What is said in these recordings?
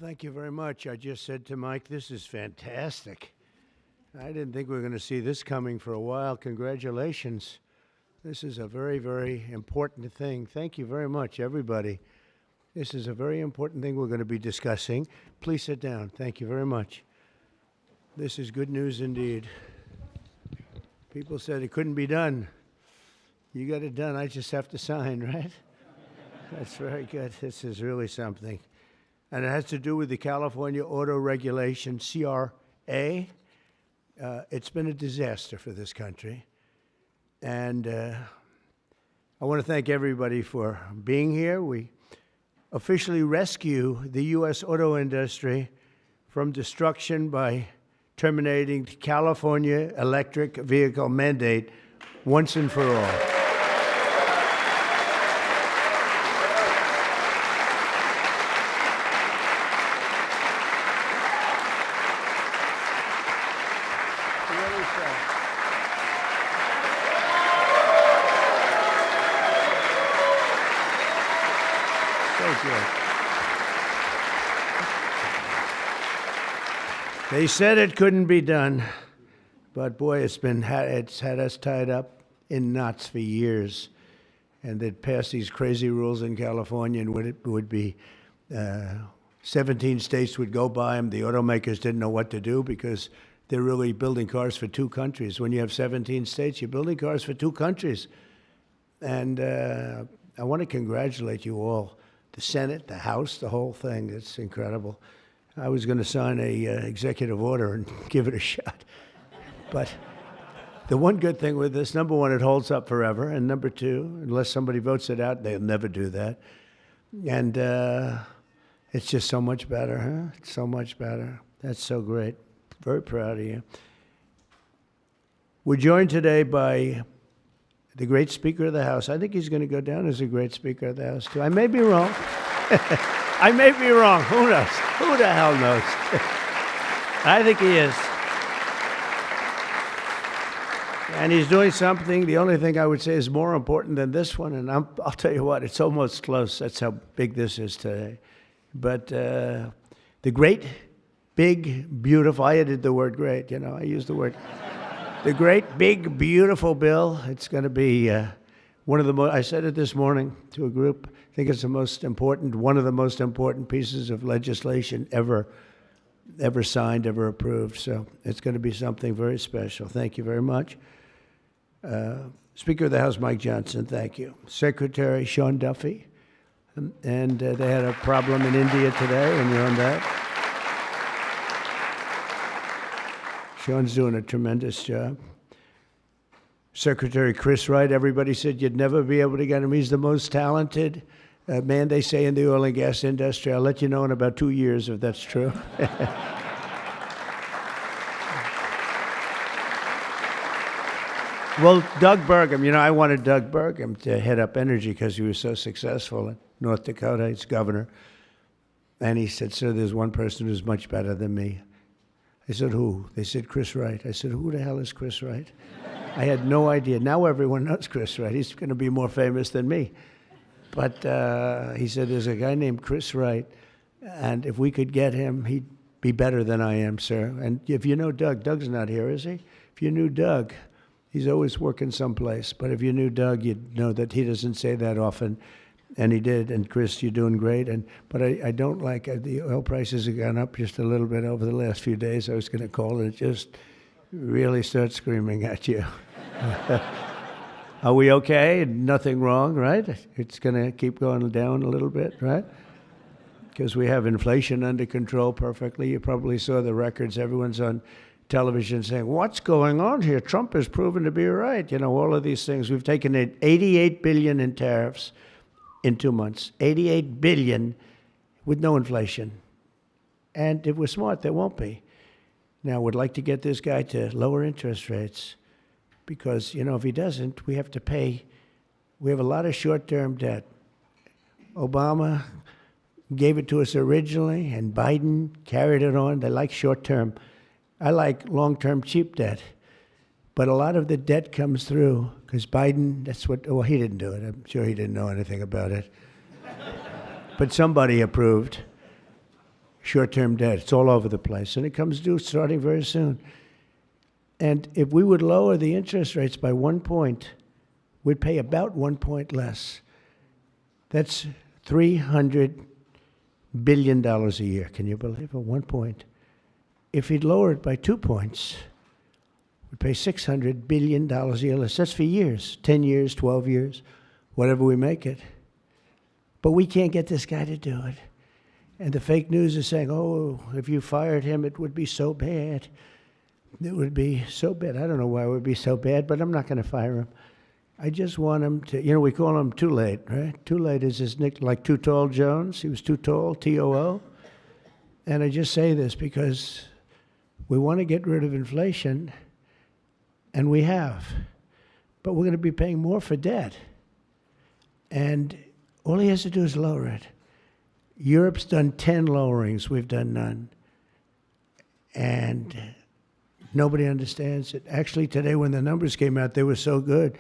Thank you very much. I just said to Mike, this is fantastic. I didn't think we were going to see this coming for a while. Congratulations. This is a very, very important thing. Thank you very much, everybody. This is a very important thing we're going to be discussing. Please sit down. Thank you very much. This is good news indeed. People said it couldn't be done. You got it done. I just have to sign, right? That's very good. This is really something. And it has to do with the California Auto Regulation, CRA. It's been a disaster for this country. And I want to thank everybody for being here. We officially rescue the U.S. auto industry from destruction by terminating the California electric vehicle mandate once and for all. They said it couldn't be done, but boy, it's had us tied up in knots for years. And they'd pass these crazy rules in California, and it would be 17 states would go by them. The automakers didn't know what to do because they're really building cars for two countries. When you have 17 states, you're building cars for two countries. And I want to congratulate you all, the Senate, the House, the whole thing. It's incredible. I was going to sign a executive order and give it a shot. But the one good thing with this, number one, it holds up forever. And number two, unless somebody votes it out, they'll never do that. And it's just so much better, huh? It's so much better. That's so great. Very proud of you. We're joined today by the great Speaker of the House. I think he's going to go down as a great Speaker of the House, too. I may be wrong. I may be wrong. Who knows? Who the hell knows? I think he is. And he's doing something, the only thing I would say is more important than this one, and I'll tell you what, it's almost close. That's how big this is today. But the great, big, beautiful, I added the word great, you know, I used the word. The great, big, beautiful bill. It's going to be one of the most, I said it this morning to a group, I think it's the most important, one of the most important pieces of legislation ever signed, ever approved. So it's going to be something very special. Thank you very much. Speaker of the House, Mike Johnson, thank you. Secretary Sean Duffy, and they had a problem in India today, and you're on that. Sean's doing a tremendous job. Secretary Chris Wright, everybody said you'd never be able to get him. He's the most talented man, they say, in the oil and gas industry. I'll let you know in about 2 years if that's true. Well, Doug Burgum, you know, I wanted Doug Burgum to head up energy because he was so successful in North Dakota. He's governor. And he said, sir, there's one person who's much better than me. I said, who? They said, Chris Wright. I said, who the hell is Chris Wright? I had no idea. Now everyone knows Chris Wright. He's going to be more famous than me. But he said, there's a guy named Chris Wright, and if we could get him, he'd be better than I am, sir. And if you know Doug, Doug's not here, is he? If you knew Doug, he's always working someplace. But if you knew Doug, you'd know that he doesn't say that often. And he did. And Chris, you're doing great. But I don't like the oil prices have gone up just a little bit over the last few days. I was going to call it just really start screaming at you. Are we okay? Nothing wrong, right? It's going to keep going down a little bit, right? Because we have inflation under control perfectly. You probably saw the records. Everyone's on television saying, what's going on here? Trump has proven to be right. You know, all of these things. We've taken in $88 billion in tariffs in 2 months. $88 billion with no inflation. And if we're smart, there won't be. Now, we'd like to get this guy to lower interest rates because, you know, if he doesn't, we have to pay. We have a lot of short-term debt. Obama gave it to us originally, and Biden carried it on. They like short-term. I like long-term cheap debt. But a lot of the debt comes through because Biden, that's what, well, he didn't do it. I'm sure he didn't know anything about it. But somebody approved short-term debt. It's all over the place, and it comes due starting very soon. And if we would lower the interest rates by 1 point, we'd pay about 1 point less. That's $300 billion a year. Can you believe it? 1 point. If he'd lower it by 2 points, we'd pay $600 billion a year less. That's for years, 10 years, 12 years, whatever we make it. But we can't get this guy to do it. And the fake news is saying, oh, if you fired him, it would be so bad. It would be so bad. I don't know why it would be so bad, but I'm not going to fire him. I just want him to, we call him Too Late, right? Too Late is his nickname, like Too Tall Jones. He was too tall, T-O-O. And I just say this because we want to get rid of inflation, and we have. But we're going to be paying more for debt. And all he has to do is lower it. Europe's done 10 lowerings. We've done none. And nobody understands it. Actually, today when the numbers came out, they were so good.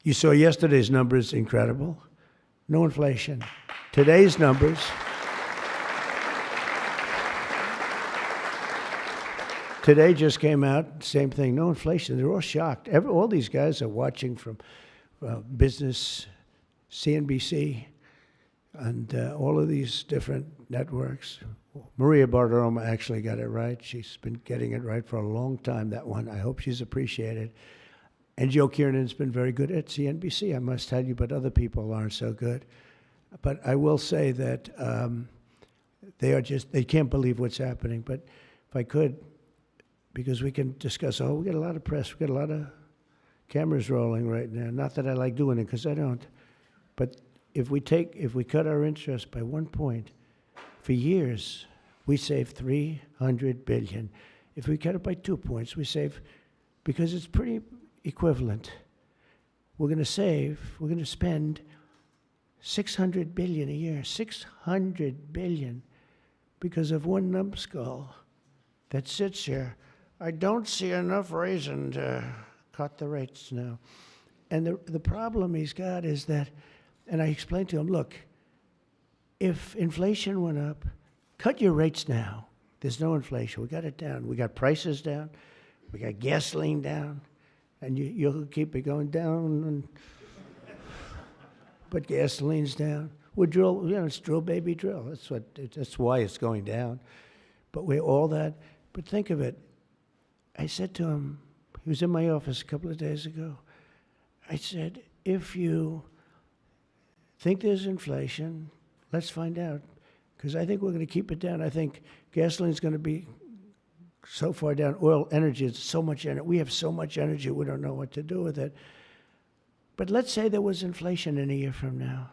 You saw yesterday's numbers, incredible. No inflation. Today's numbers. Today just came out, same thing, no inflation. They're all shocked. All these guys are watching from business, CNBC, and all of these different networks. Maria Bartiromo actually got it right. She's been getting it right for a long time, that one. I hope she's appreciated. And Joe Kiernan's been very good at CNBC, I must tell you, but other people aren't so good. But I will say that they can't believe what's happening. But if I could, because we can discuss, we get a lot of press, we get a lot of cameras rolling right now. Not that I like doing it, because I don't. But if we cut our interest by 1 point, for years, we save $300 billion. If we cut it by 2 points, we save, because it's pretty equivalent. We're going to spend $600 billion a year, $600 billion, because of one numbskull that sits here. I don't see enough reason to cut the rates now. And the problem he's got is that, and I explained to him, look, if inflation went up, cut your rates now. There's no inflation. We got it down. We got prices down. We got gasoline down. And you'll keep it going down. But gasoline's down. We drill, it's drill, baby, drill. That's why it's going down. But all that. But think of it. I said to him, he was in my office a couple of days ago. I said, if you think there's inflation, let's find out, because I think we're going to keep it down. I think gasoline's going to be so far down. Oil, energy, it's so much energy. We have so much energy, we don't know what to do with it. But let's say there was inflation in a year from now.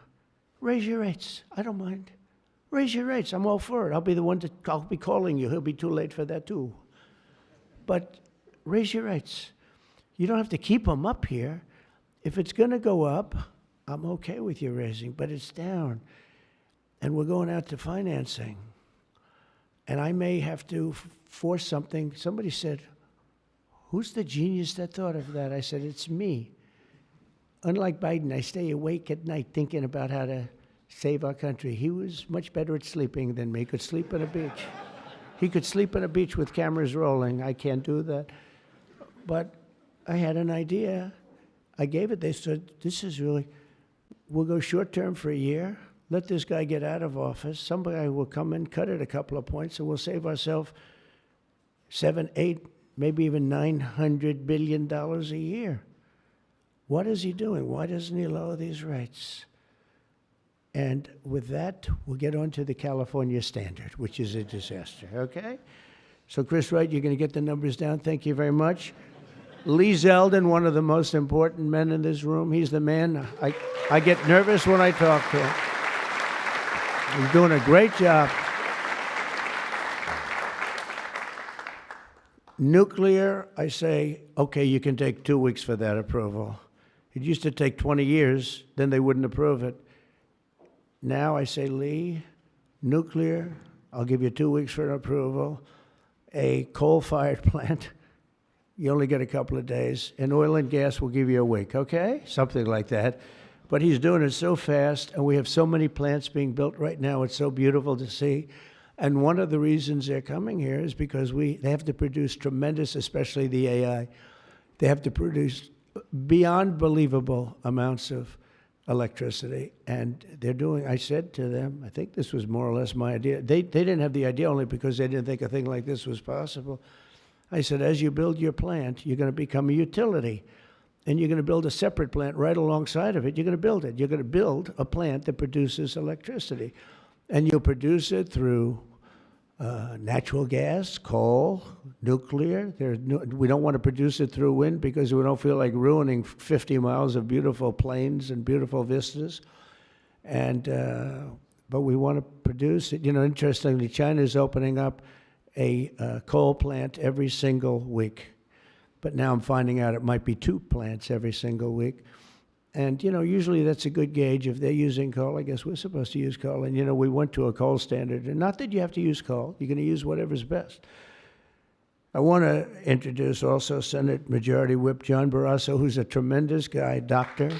Raise your rates. I don't mind. Raise your rates. I'm all for it. I'll be calling you. He'll be too late for that too. But raise your rates. You don't have to keep them up here. If it's going to go up, I'm okay with you raising, but it's down. And we're going out to financing. And I may have to force something. Somebody said, who's the genius that thought of that? I said, it's me. Unlike Biden, I stay awake at night thinking about how to save our country. He was much better at sleeping than me. He could sleep on a beach. He could sleep on a beach with cameras rolling. I can't do that. But I had an idea. I gave it. They said, we'll go short term for a year. Let this guy get out of office. Somebody will come in, cut it a couple of points, and we'll save ourselves $7, $8, maybe even $900 billion a year. What is he doing? Why doesn't he lower these rates? And with that, we'll get on to the California standard, which is a disaster, okay? So, Chris Wright, you're going to get the numbers down. Thank you very much. Lee Zeldin, one of the most important men in this room. He's the man. I get nervous when I talk to him. He's doing a great job. Nuclear, I say, okay, you can take 2 weeks for that approval. It used to take 20 years, then they wouldn't approve it. Now I say, Lee, nuclear, I'll give you 2 weeks for an approval. A coal-fired plant, you only get a couple of days. And oil and gas will give you a week, okay? Something like that. But he's doing it so fast, and we have so many plants being built right now. It's so beautiful to see. And one of the reasons they're coming here is because they have to produce tremendous, especially the AI, they have to produce beyond believable amounts of electricity. And I said to them, I think this was more or less my idea. They didn't have the idea only because they didn't think a thing like this was possible. I said, as you build your plant, you're going to become a utility. And you're going to build a separate plant right alongside of it. You're going to build it. You're going to build a plant that produces electricity. And you'll produce it through natural gas, coal, nuclear. We don't want to produce it through wind because we don't feel like ruining 50 miles of beautiful plains and beautiful vistas. But we want to produce it. Interestingly, China's opening up a coal plant every single week. But now I'm finding out it might be 2 plants every single week. And, usually that's a good gauge. If they're using coal, I guess we're supposed to use coal. And, we went to a coal standard. And not that you have to use coal. You're going to use whatever's best. I want to introduce also Senate Majority Whip John Barrasso, who's a tremendous guy, doctor.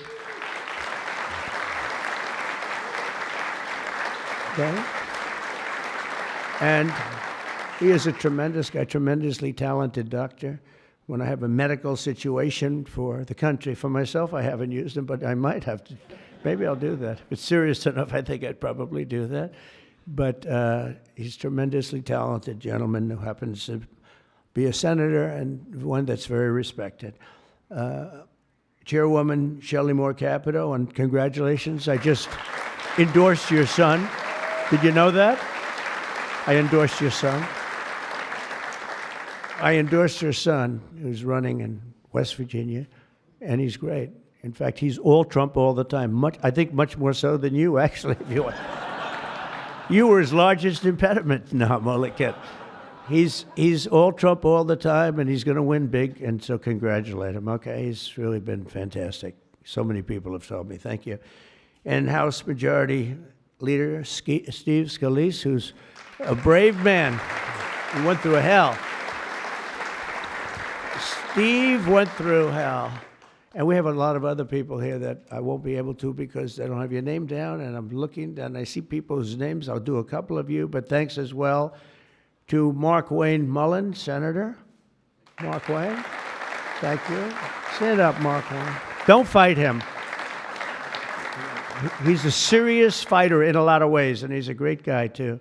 Okay? And he is a tremendous guy, tremendously talented doctor. When I have a medical situation for the country, for myself, I haven't used him, but I might have to. Maybe I'll do that. If it's serious enough, I think I'd probably do that. But he's a tremendously talented gentleman who happens to be a senator and one that's very respected. Chairwoman Shelley Moore Capito, and congratulations. I just endorsed your son. Did you know that? I endorsed your son. I endorsed your son, who's running in West Virginia, and he's great. In fact, he's all Trump all the time. I think much more so than you, actually. If you want. You were his largest impediment. No, I'm only kidding. He's all Trump all the time, and he's going to win big, and so congratulate him. Okay, he's really been fantastic. So many people have told me. Thank you. And House Majority Leader Steve Scalise, who's a brave man. He went through hell. Steve went through hell. And we have a lot of other people here that I won't be able to because they don't have your name down, and I'm looking, and I see people's names. I'll do a couple of you, but thanks as well to Mark Wayne Mullen, Senator. Mark Wayne, thank you. Stand up, Mark Wayne. Don't fight him. He's a serious fighter in a lot of ways, and he's a great guy, too.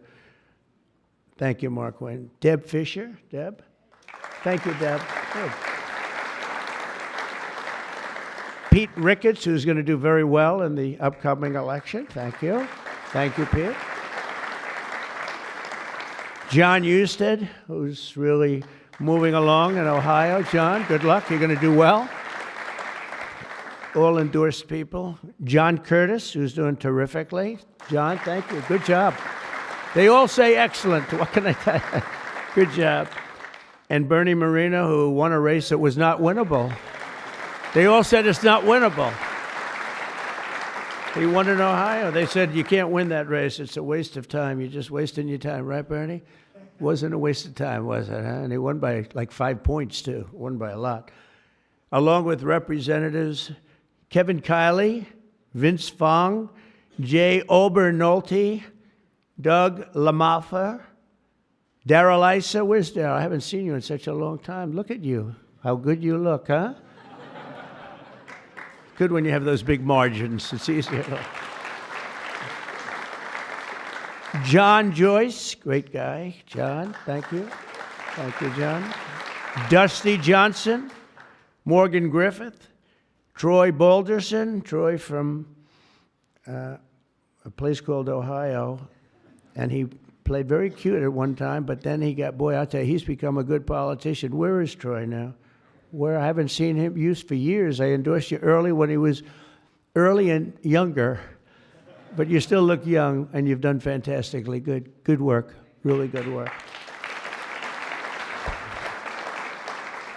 Thank you, Mark Wayne. Deb Fisher. Deb? Thank you, Deb. Good. Pete Ricketts, who's going to do very well in the upcoming election. Thank you. Thank you, Pete. John Husted, who's really moving along in Ohio. John, good luck. You're going to do well. All endorsed people. John Curtis, who's doing terrifically. John, thank you. Good job. They all say excellent. What can I tell you? Good job. And Bernie Moreno, who won a race that was not winnable. They all said it's not winnable. He won in Ohio. They said, you can't win that race. It's a waste of time. You're just wasting your time. Right, Bernie? Wasn't a waste of time, was it? Huh? And he won by like 5 points, too. Won by a lot. Along with Representatives Kevin Kiley, Vince Fong, Jay Obernolte, Doug Lamaffer, Darrell Issa. Where's Darrell? I haven't seen you in such a long time. Look at you. How good you look, huh? Good when you have those big margins. It's easier. John Joyce, great guy. John, thank you. Thank you, John. Dusty Johnson, Morgan Griffith, Troy Balderson, Troy from a place called Ohio, and he played very cute at one time, but then he got, boy, I'll tell you, he's become a good politician. Where is Troy now? Where I haven't seen him used for years. I endorsed you early when he was early and younger, but you still look young, and you've done fantastically good. Good work, really good work.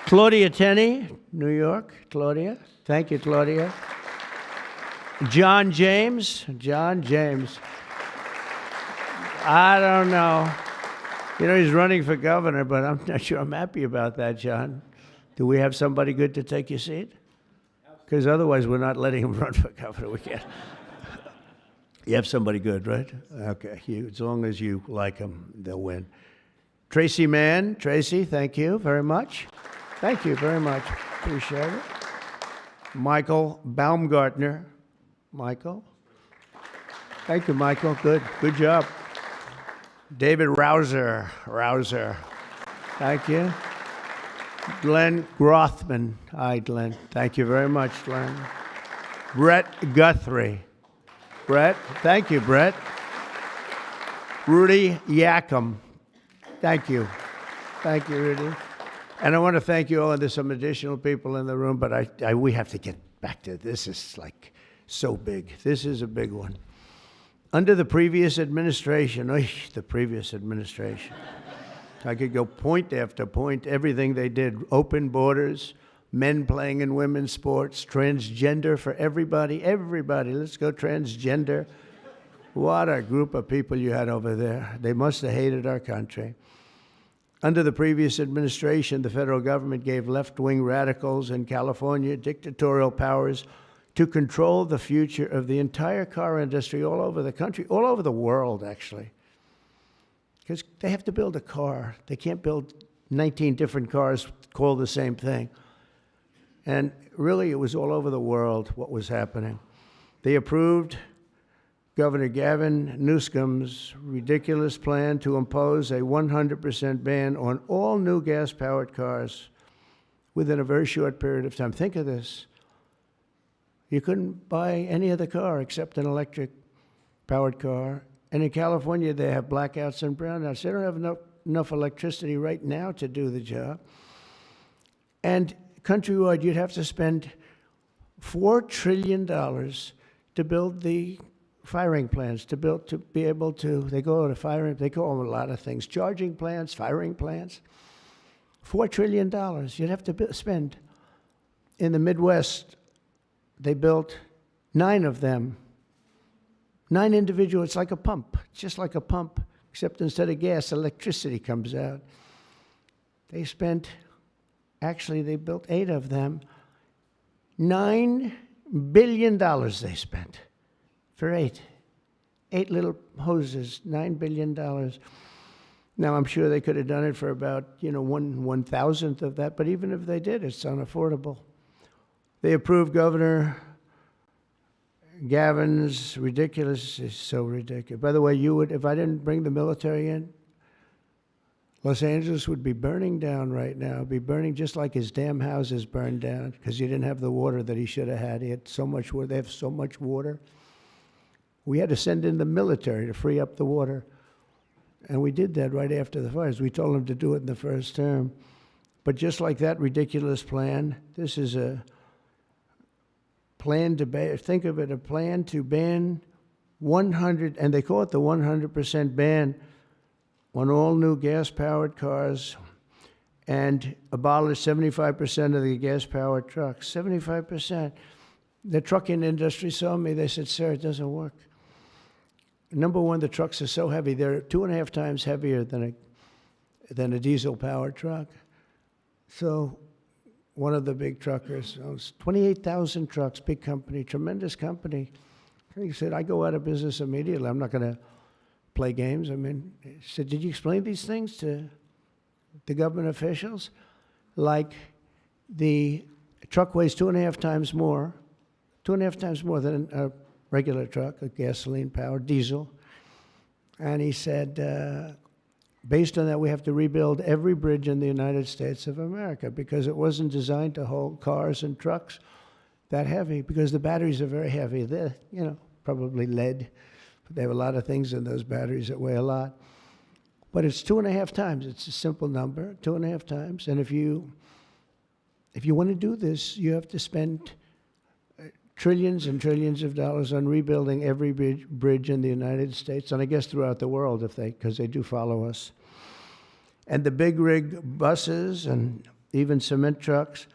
Claudia Tenney, New York. Claudia, thank you, Claudia. John James, John James. I don't know. You know, he's running for governor, but I'm not sure I'm happy about that, John. Do we have somebody good to take your seat? Because otherwise we're not letting him run for governor. We can't. You have somebody good, right? Okay. As long as you like them, they'll win. Tracy Mann. Tracy, thank you very much. Thank you very much. Appreciate it. Michael Baumgartner. Michael. Thank you, Michael. Good job. David Rouser. Thank you. Glenn Grothman. Hi, Glenn. Thank you very much, Glenn. Brett Guthrie. Brett. Thank you, Brett. Rudy Yackham. Thank you. Thank you, Rudy. And I want to thank you all. And there's some additional people in the room, but we have to get back to this. This is like so big. This is a big one. Under the previous administration, the previous administration, I could go point after point, everything they did, open borders, men playing in women's sports, transgender for everybody, let's go transgender. What a group of people you had over there. They must have hated our country. Under the previous administration, the federal government gave left-wing radicals in California dictatorial powers to control the future of the entire car industry all over the country, all over the world, actually. Because they have to build a car. They can't build 19 different cars called the same thing. And really, it was all over the world what was happening. They approved Governor Gavin Newsom's ridiculous plan to impose a 100% ban on all new gas-powered cars within a very short period of time. Think of this. You couldn't buy any other car except an electric-powered car. And in California, they have blackouts and brownouts. They don't have enough electricity right now to do the job. And countrywide, you'd have to spend $4 trillion to build the firing plants, to be able to, they go to firing, they call them a lot of things, charging plants, firing plants. $4 trillion you'd have to spend. In the Midwest, they built 9 of them. 9 individual, it's like a pump, just like a pump, except instead of gas, electricity comes out. They built 8 of them. $9 billion they spent for 8 little hoses, $9 billion. Now, I'm sure they could have done it for about, 1/1000th of that, but even if they did, it's unaffordable. They approved Governor Gavin's ridiculous, it's so ridiculous. By the way, if I didn't bring the military in, Los Angeles would be burning down right now. It'd be burning just like his damn houses burned down because he didn't have the water that he should have had. He had so much water. They have so much water. We had to send in the military to free up the water. And we did that right after the fires. We told them to do it in the first term. But just like that ridiculous plan, this is a plan to ban, think of it, a plan to ban 100, and they call it the 100% ban on all new gas-powered cars and abolish 75% of the gas-powered trucks. 75%. The trucking industry saw me. They said, sir, it doesn't work. Number one, the trucks are so heavy. They're 2.5 times heavier than a diesel-powered truck. So one of the big truckers owns 28,000 trucks, big company, tremendous company. He said, I go out of business immediately. I'm not going to play games. He said, did you explain these things to the government officials? Like the truck weighs 2.5 times more than a regular truck, a gasoline-powered diesel. And he said, based on that, we have to rebuild every bridge in the United States of America because it wasn't designed to hold cars and trucks that heavy because the batteries are very heavy. They're, probably lead, but they have a lot of things in those batteries that weigh a lot. But it's 2.5 times. It's a simple number, 2.5 times. And if you want to do this, you have to spend trillions and trillions of dollars on rebuilding every bridge in the United States, and I guess throughout the world, because they do follow us. And the big rig buses and even cement trucks,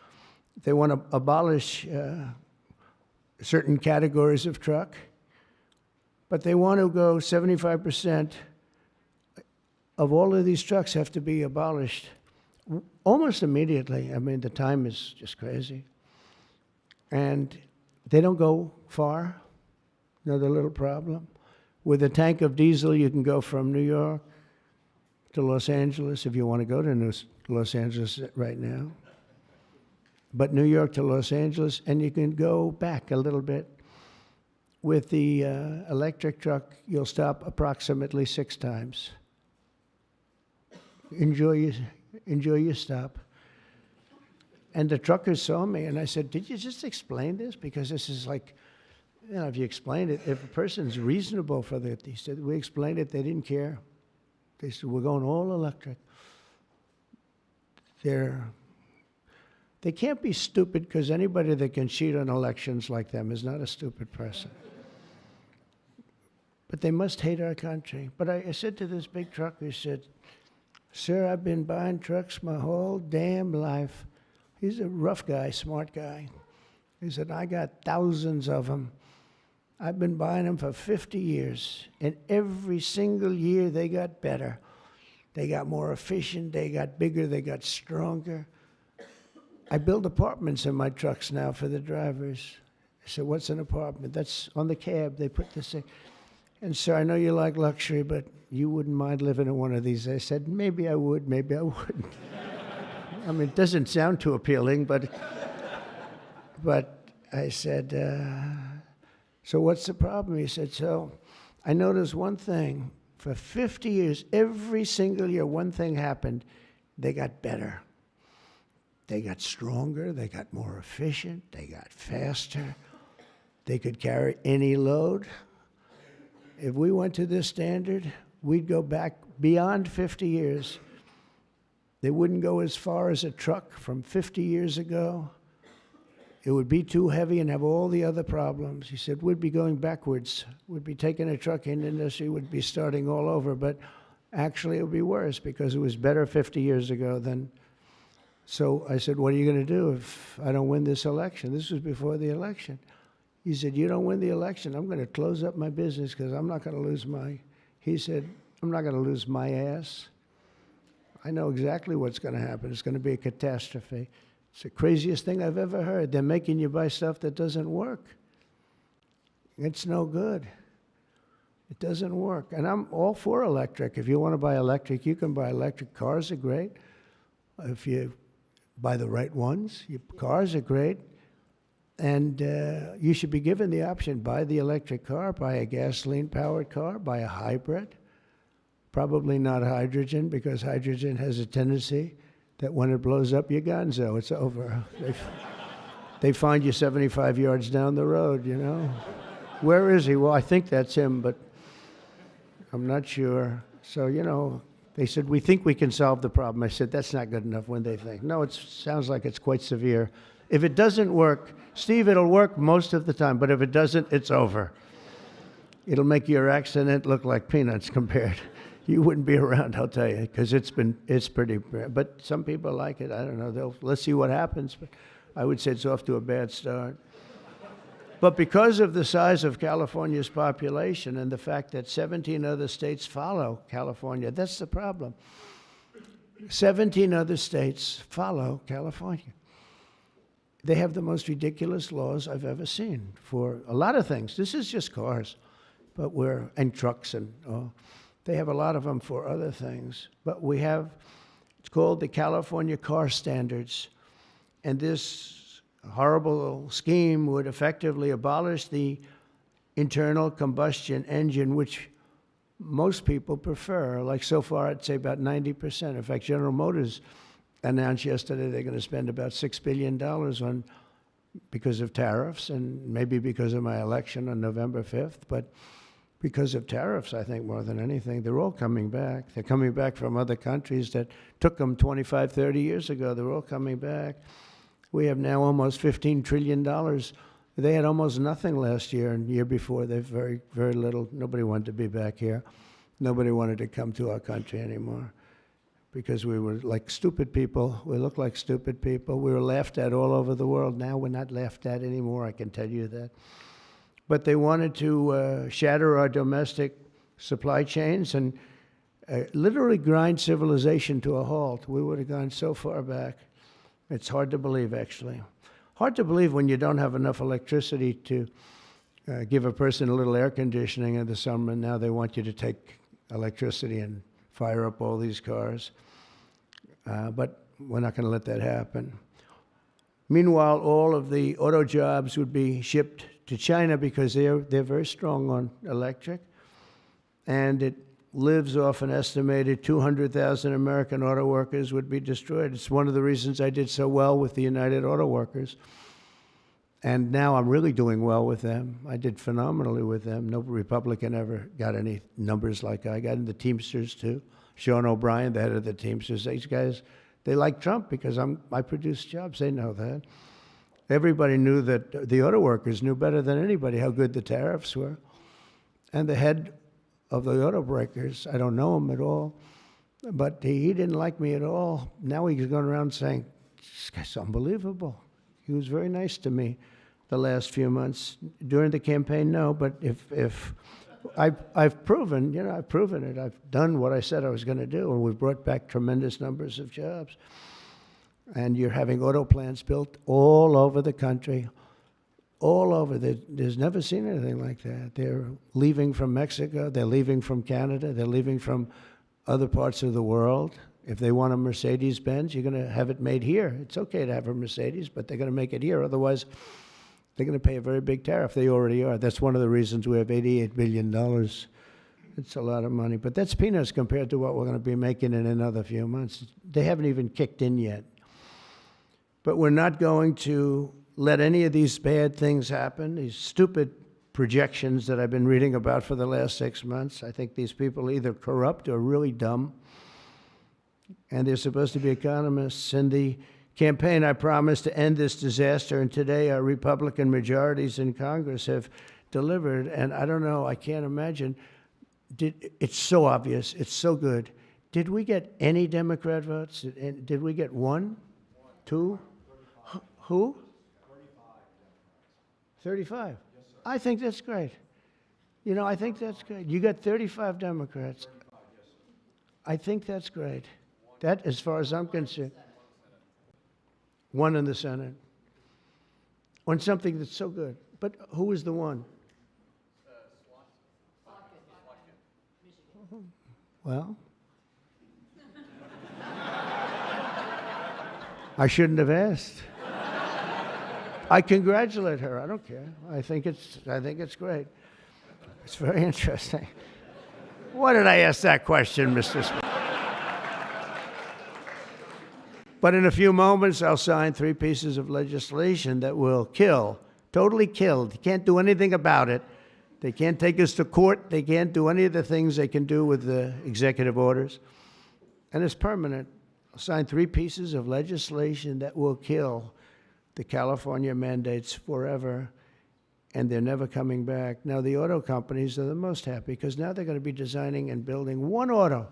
they want to abolish certain categories of truck, but they want to go 75% of all of these trucks have to be abolished almost immediately. The time is just crazy. And they don't go far. Another little problem. With a tank of diesel, you can go from New York to Los Angeles if you want to go to Los Angeles right now. But New York to Los Angeles, and you can go back a little bit. With the electric truck, you'll stop approximately 6 times. Enjoy your stop. And the truckers saw me, and I said, "Did you just explain this? Because this is like, you know, if you explain it, if a person's reasonable for that," he said, "we explained it, they didn't care. They said, we're going all electric." They can't be stupid, because anybody that can cheat on elections like them is not a stupid person. But they must hate our country. But I said to this big trucker, he said, "Sir, I've been buying trucks my whole damn life." He's a rough guy, smart guy. He said, "I got thousands of them. I've been buying them for 50 years. And every single year they got better. They got more efficient, they got bigger, they got stronger. I build apartments in my trucks now for the drivers." I said, "What's an apartment?" "That's on the cab. They put this in." "And sir, I know you like luxury, but you wouldn't mind living in one of these." I said, "Maybe I would, maybe I wouldn't." I mean, it doesn't sound too appealing, but I said, "So what's the problem?" He said, "So I noticed one thing. For 50 years, every single year, one thing happened. They got better. They got stronger, they got more efficient, they got faster. They could carry any load. If we went to this standard, we'd go back beyond 50 years. They wouldn't go as far as a truck from 50 years ago. It would be too heavy and have all the other problems." He said, "We'd be going backwards. We'd be taking a trucking industry, would be starting all over, but actually it would be worse because it was better 50 years ago than." So I said, "What are you going to do if I don't win this election?" This was before the election. He said, "You don't win the election, I'm going to close up my business because I'm not going to lose my," he said, "I'm not going to lose my ass. I know exactly what's going to happen. It's going to be a catastrophe. It's the craziest thing I've ever heard. They're making you buy stuff that doesn't work. It's no good. It doesn't work." And I'm all for electric. If you want to buy electric, you can buy electric. Cars are great. If you buy the right ones, cars are great. And you should be given the option: buy the electric car, buy a gasoline-powered car, buy a hybrid. Probably not hydrogen, because hydrogen has a tendency that when it blows up, you're gonzo. It's over. They find you 75 yards down the road, you know. "Where is he?" "Well, I think that's him, but I'm not sure." So, you know, they said, "We think we can solve the problem." I said, "That's not good enough." When they think, "No, it sounds like it's quite severe. If it doesn't work, Steve, it'll work most of the time, but if it doesn't, it's over. It'll make your accident look like peanuts compared. You wouldn't be around, I'll tell you, because it's pretty bad." But some people like it. I don't know. Let's see what happens. But I would say it's off to a bad start. But because of the size of California's population and the fact that 17 other states follow California, that's the problem. 17 other states follow California. They have the most ridiculous laws I've ever seen for a lot of things. This is just cars, and trucks and they have a lot of them for other things. But we have, it's called the California Car Standards. And this horrible scheme would effectively abolish the internal combustion engine, which most people prefer. Like so far, I'd say about 90%. In fact, General Motors announced yesterday they're going to spend about $6 billion because of tariffs, and maybe because of my election on November 5th. But because of tariffs, I think, more than anything. They're all coming back. They're coming back from other countries that took them 25, 30 years ago. They're all coming back. We have now almost $15 trillion. They had almost nothing last year, and the year before, they've very, very little. Nobody wanted to be back here. Nobody wanted to come to our country anymore because we were like stupid people. We looked like stupid people. We were laughed at all over the world. Now we're not laughed at anymore, I can tell you that. But they wanted to shatter our domestic supply chains and literally grind civilization to a halt. We would have gone so far back. It's hard to believe, actually. Hard to believe when you don't have enough electricity to give a person a little air conditioning in the summer, and now they want you to take electricity and fire up all these cars. But we're not going to let that happen. Meanwhile, all of the auto jobs would be shipped to China because they're very strong on electric, and it lives off an estimated 200,000 American auto workers would be destroyed. It's one of the reasons I did so well with the United Auto Workers. And now I'm really doing well with them. I did phenomenally with them. No Republican ever got any numbers like I got. In the Teamsters, too. Sean O'Brien, the head of the Teamsters, these guys, they like Trump because I produce jobs. They know that. Everybody knew that, the auto workers knew better than anybody how good the tariffs were. And the head of the auto breakers, I don't know him at all, but he didn't like me at all. Now he's going around saying, this guy's unbelievable. He was very nice to me the last few months. During the campaign, no, but if I've proven, I've proven it. I've done what I said I was going to do, and we've brought back tremendous numbers of jobs. And you're having auto plants built all over the country, all over. There's never seen anything like that. They're leaving from Mexico. They're leaving from Canada. They're leaving from other parts of the world. If they want a Mercedes-Benz, you're going to have it made here. It's okay to have a Mercedes, but they're going to make it here. Otherwise, they're going to pay a very big tariff. They already are. That's one of the reasons we have $88 billion. It's a lot of money. But that's peanuts compared to what we're going to be making in another few months. They haven't even kicked in yet. But we're not going to let any of these bad things happen, these stupid projections that I've been reading about for the last 6 months. I think these people are either corrupt or really dumb. And they're supposed to be economists. In the campaign, I promised to end this disaster, and today our Republican majorities in Congress have delivered. And I don't know, I can't imagine. It's so obvious. It's so good. Did we get any Democrat votes? Did we get one? Two? Who? 35. Yes, sir. I think that's great. I think that's great. You got 35 Democrats. I think that's great. That, as far as I'm concerned, one in the Senate. On something that's so good. But who is the one? Well, I shouldn't have asked. I congratulate her. I don't care. I think it's great. It's very interesting. Why did I ask that question, Mr. Speaker? But in a few moments, I'll sign 3 pieces of legislation that will kill, totally kill. They can't do anything about it. They can't take us to court. They can't do any of the things they can do with the executive orders. And it's permanent. I'll sign 3 pieces of legislation that will kill the California mandates forever, and they're never coming back. Now, the auto companies are the most happy because now they're going to be designing and building one auto.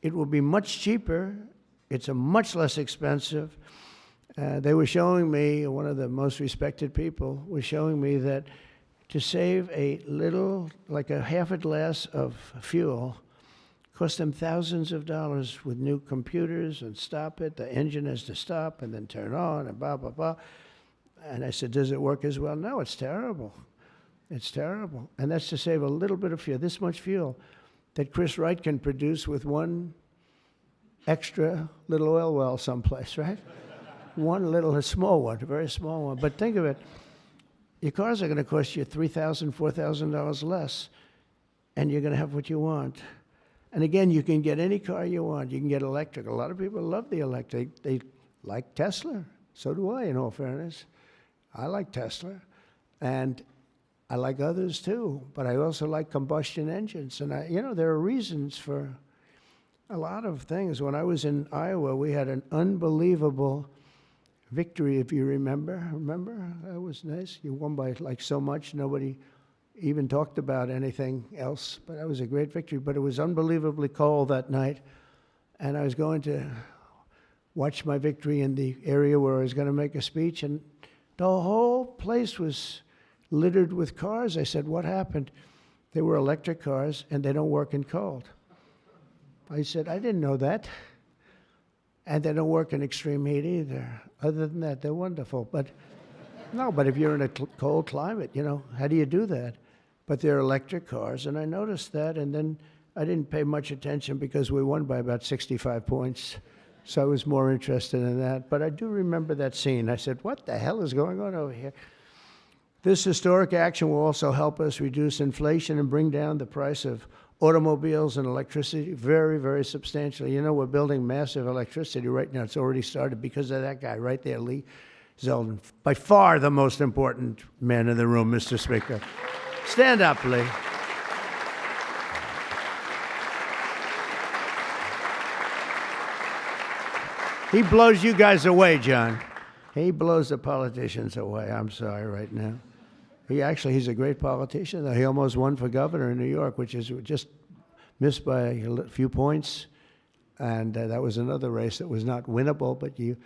It will be much cheaper. It's a much less expensive. They were showing me, one of the most respected people was showing me that to save a little, like a half a glass of fuel, cost them thousands of dollars with new computers and stop it. The engine has to stop and then turn on and blah, blah, blah. And I said, does it work as well? No, it's terrible. It's terrible. And that's to save a little bit of fuel, this much fuel that Chris Wright can produce with one extra little oil well someplace, right? A small one, a very small one. But think of it. Your cars are going to cost you $3,000, $4,000 less, and you're going to have what you want. And again, you can get any car you want. You can get electric. A lot of people love the electric. They like Tesla. So do I, in all fairness. I like Tesla. And I like others too. But I also like combustion engines. And there are reasons for a lot of things. When I was in Iowa, we had an unbelievable victory, if you remember. Remember? That was nice. You won by so much, nobody even talked about anything else. But that was a great victory. But it was unbelievably cold that night. And I was going to watch my victory in the area where I was going to make a speech. And the whole place was littered with cars. I said, what happened? They were electric cars, and they don't work in cold. I said, I didn't know that. And they don't work in extreme heat either. Other than that, they're wonderful. But No, but if you're in a cold climate, how do you do that? But they're electric cars, and I noticed that, and then I didn't pay much attention because we won by about 65 points. So I was more interested in that. But I do remember that scene. I said, what the hell is going on over here? This historic action will also help us reduce inflation and bring down the price of automobiles and electricity very, very substantially. We're building massive electricity right now. It's already started because of that guy right there, Lee Zeldin. By far the most important man in the room, Mr. Speaker. Stand up, Lee. He blows you guys away, John. He blows the politicians away. I'm sorry right now. He's a great politician. He almost won for governor in New York, which is just missed by a few points. And that was another race that was not winnable, but you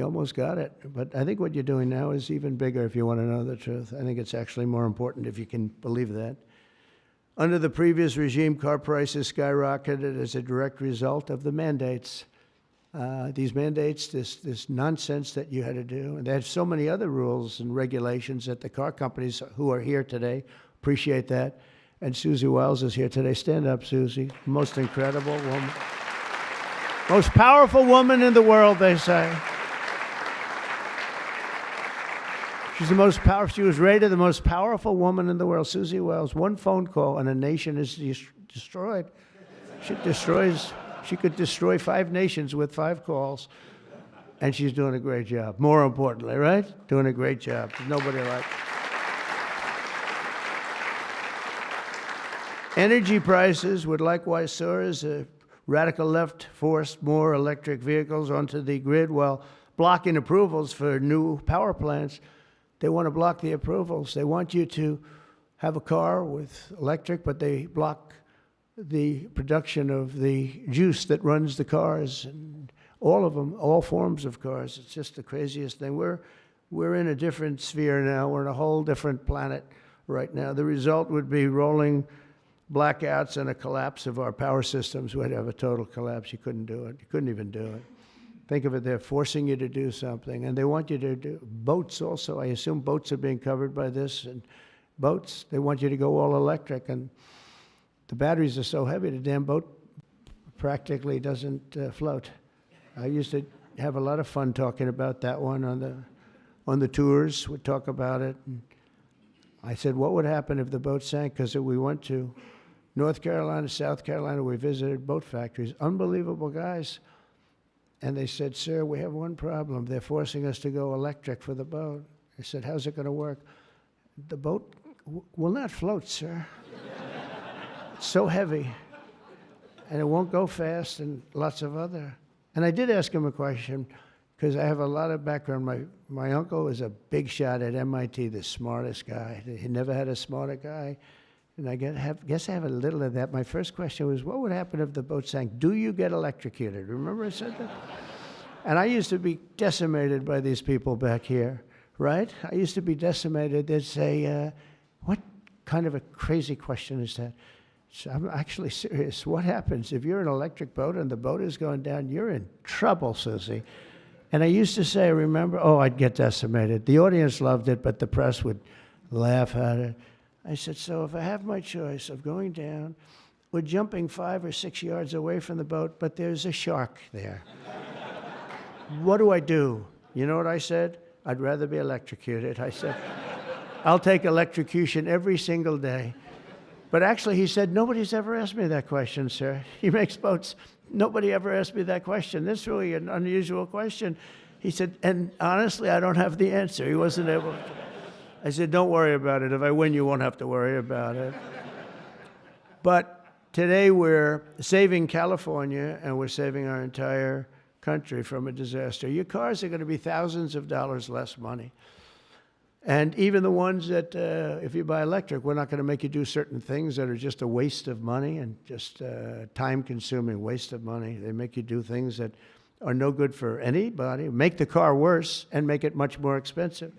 almost got it. But I think what you're doing now is even bigger if you want to know the truth. I think it's actually more important if you can believe that. Under the previous regime, car prices skyrocketed as a direct result of the mandates. These mandates, this nonsense that you had to do. And they had so many other rules and regulations that the car companies who are here today appreciate that. And Susie Wiles is here today. Stand up, Susie. Most incredible woman. Most powerful woman in the world, they say. She's the most powerful. She was rated the most powerful woman in the world. Susie Wiles. One phone call and a nation is destroyed. She could destroy 5 nations with 5 calls, and she's doing a great job. More importantly, right? Doing a great job. There's nobody like. Energy prices would likewise soar as a radical left forced more electric vehicles onto the grid while blocking approvals for new power plants. They want to block the approvals. They want you to have a car with electric, but they block the production of the juice that runs the cars, and all of them, all forms of cars. It's just the craziest thing. We're in a different sphere now. We're in a whole different planet right now. The result would be rolling blackouts and a collapse of our power systems. We'd have a total collapse. You couldn't do it. You couldn't even do it. Think of it, they're forcing you to do something, and they want you to do boats also. I assume boats are being covered by this, and boats, they want you to go all electric, and the batteries are so heavy, the damn boat practically doesn't float. I used to have a lot of fun talking about that one on the tours. We'd talk about it. And I said, what would happen if the boat sank? Because we went to North Carolina, South Carolina. We visited boat factories. Unbelievable guys. And they said, sir, we have one problem. They're forcing us to go electric for the boat. I said, how's it going to work? The boat will not float, sir. So heavy, and it won't go fast, and lots of other. And I did ask him a question, because I have a lot of background. My uncle was a big shot at MIT, the smartest guy. He never had a smarter guy, and I guess I have a little of that. My first question was, what would happen if the boat sank? Do you get electrocuted? Remember I said that? And I used to be decimated by these people back here, right? I used to be decimated. They'd say, what kind of a crazy question is that? So I'm actually serious. What happens if you're an electric boat and the boat is going down? You're in trouble, Susie. And I used to say, remember, I'd get decimated. The audience loved it, but the press would laugh at it. I said, so if I have my choice of going down or jumping 5 or 6 yards away from the boat, but there's a shark there, what do I do? You know what I said? I'd rather be electrocuted. I said, I'll take electrocution every single day. But actually, he said, nobody's ever asked me that question, sir. He makes boats. Nobody ever asked me that question. This is really an unusual question. He said, and honestly, I don't have the answer. He wasn't able to. I said, don't worry about it. If I win, you won't have to worry about it. But today we're saving California, and we're saving our entire country from a disaster. Your cars are going to be thousands of dollars less money. And even the ones that, if you buy electric, we're not going to make you do certain things that are just a waste of money and just time-consuming waste of money. They make you do things that are no good for anybody, make the car worse, and make it much more expensive.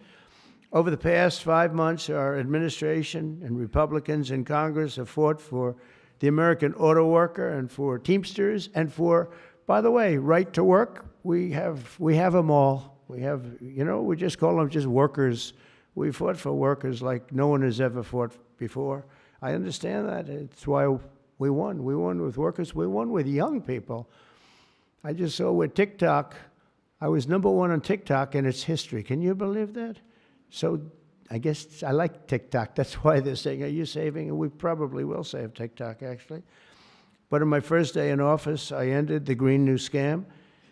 Over the past 5 months, our administration and Republicans in Congress have fought for the American auto worker and for Teamsters and for, by the way, right to work. We have them all. We have, we just call them just workers. We fought for workers like no one has ever fought before. I understand that. It's why we won. We won with workers. We won with young people. I just saw with TikTok, I was number one on TikTok in its history. Can you believe that? So I guess I like TikTok. That's why they're saying, are you saving? And we probably will save TikTok, actually. But on my first day in office, I ended the Green New Scam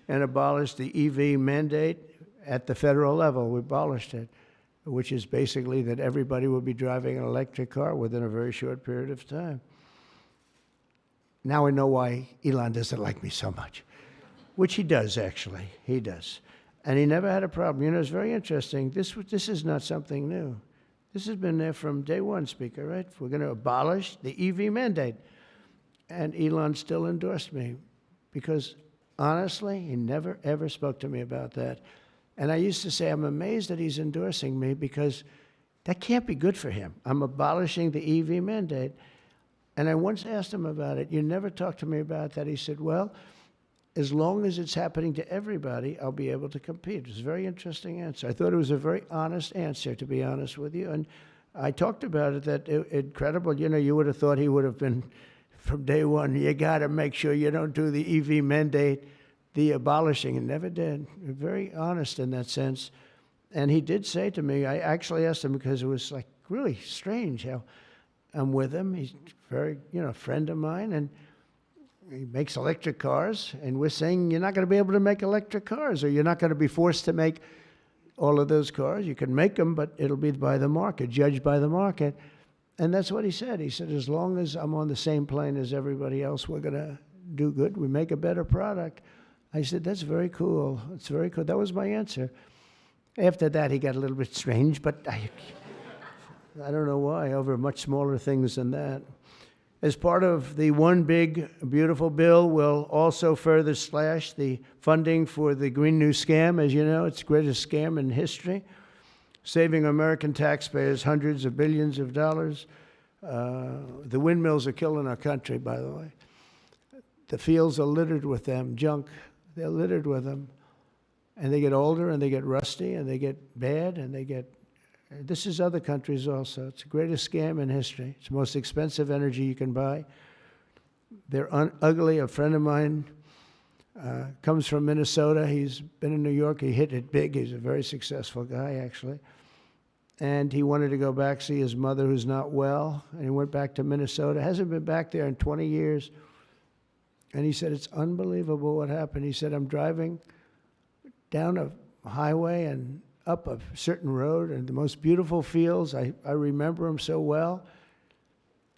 and abolished the EV mandate at the federal level. We abolished it, which is basically that everybody will be driving an electric car within a very short period of time. Now I know why Elon doesn't like me so much, which he does, actually. He does. And he never had a problem. It's very interesting. This is not something new. This has been there from day one, Speaker, right? We're going to abolish the EV mandate. And Elon still endorsed me because, honestly, he never, ever spoke to me about that. And I used to say, I'm amazed that he's endorsing me because that can't be good for him. I'm abolishing the EV mandate. And I once asked him about it. You never talked to me about that. He said, well, as long as it's happening to everybody, I'll be able to compete. It was a very interesting answer. I thought it was a very honest answer, to be honest with you. And I talked about it, that incredible, you would have thought he would have been, from day one, you got to make sure you don't do the EV mandate, the abolishing, and never did. Very honest in that sense. And he did say to me, I actually asked him because it was like really strange how I'm with him. He's very, a friend of mine, and he makes electric cars, and we're saying you're not going to be able to make electric cars, or you're not going to be forced to make all of those cars. You can make them, but it'll be by the market, judged by the market. And that's what he said. He said, as long as I'm on the same plane as everybody else, we're going to do good. We make a better product. I said, that's very cool. It's very cool. That was my answer. After that, he got a little bit strange, but I don't know why, over much smaller things than that. As part of the One Big Beautiful Bill, we'll also further slash the funding for the Green New Scam. As you know, it's the greatest scam in history, saving American taxpayers hundreds of billions of dollars. The windmills are killing our country, by the way. The fields are littered with them, junk. They're littered with them. And they get older, and they get rusty, and they get bad, and they get... This is other countries also. It's the greatest scam in history. It's the most expensive energy you can buy. They're ugly. A friend of mine comes from Minnesota. He's been in New York. He hit it big. He's a very successful guy, actually. And he wanted to go back, see his mother who's not well. And he went back to Minnesota. Hasn't been back there in 20 years. And he said, it's unbelievable what happened. He said, I'm driving down a highway and up a certain road, and the most beautiful fields. I remember them so well.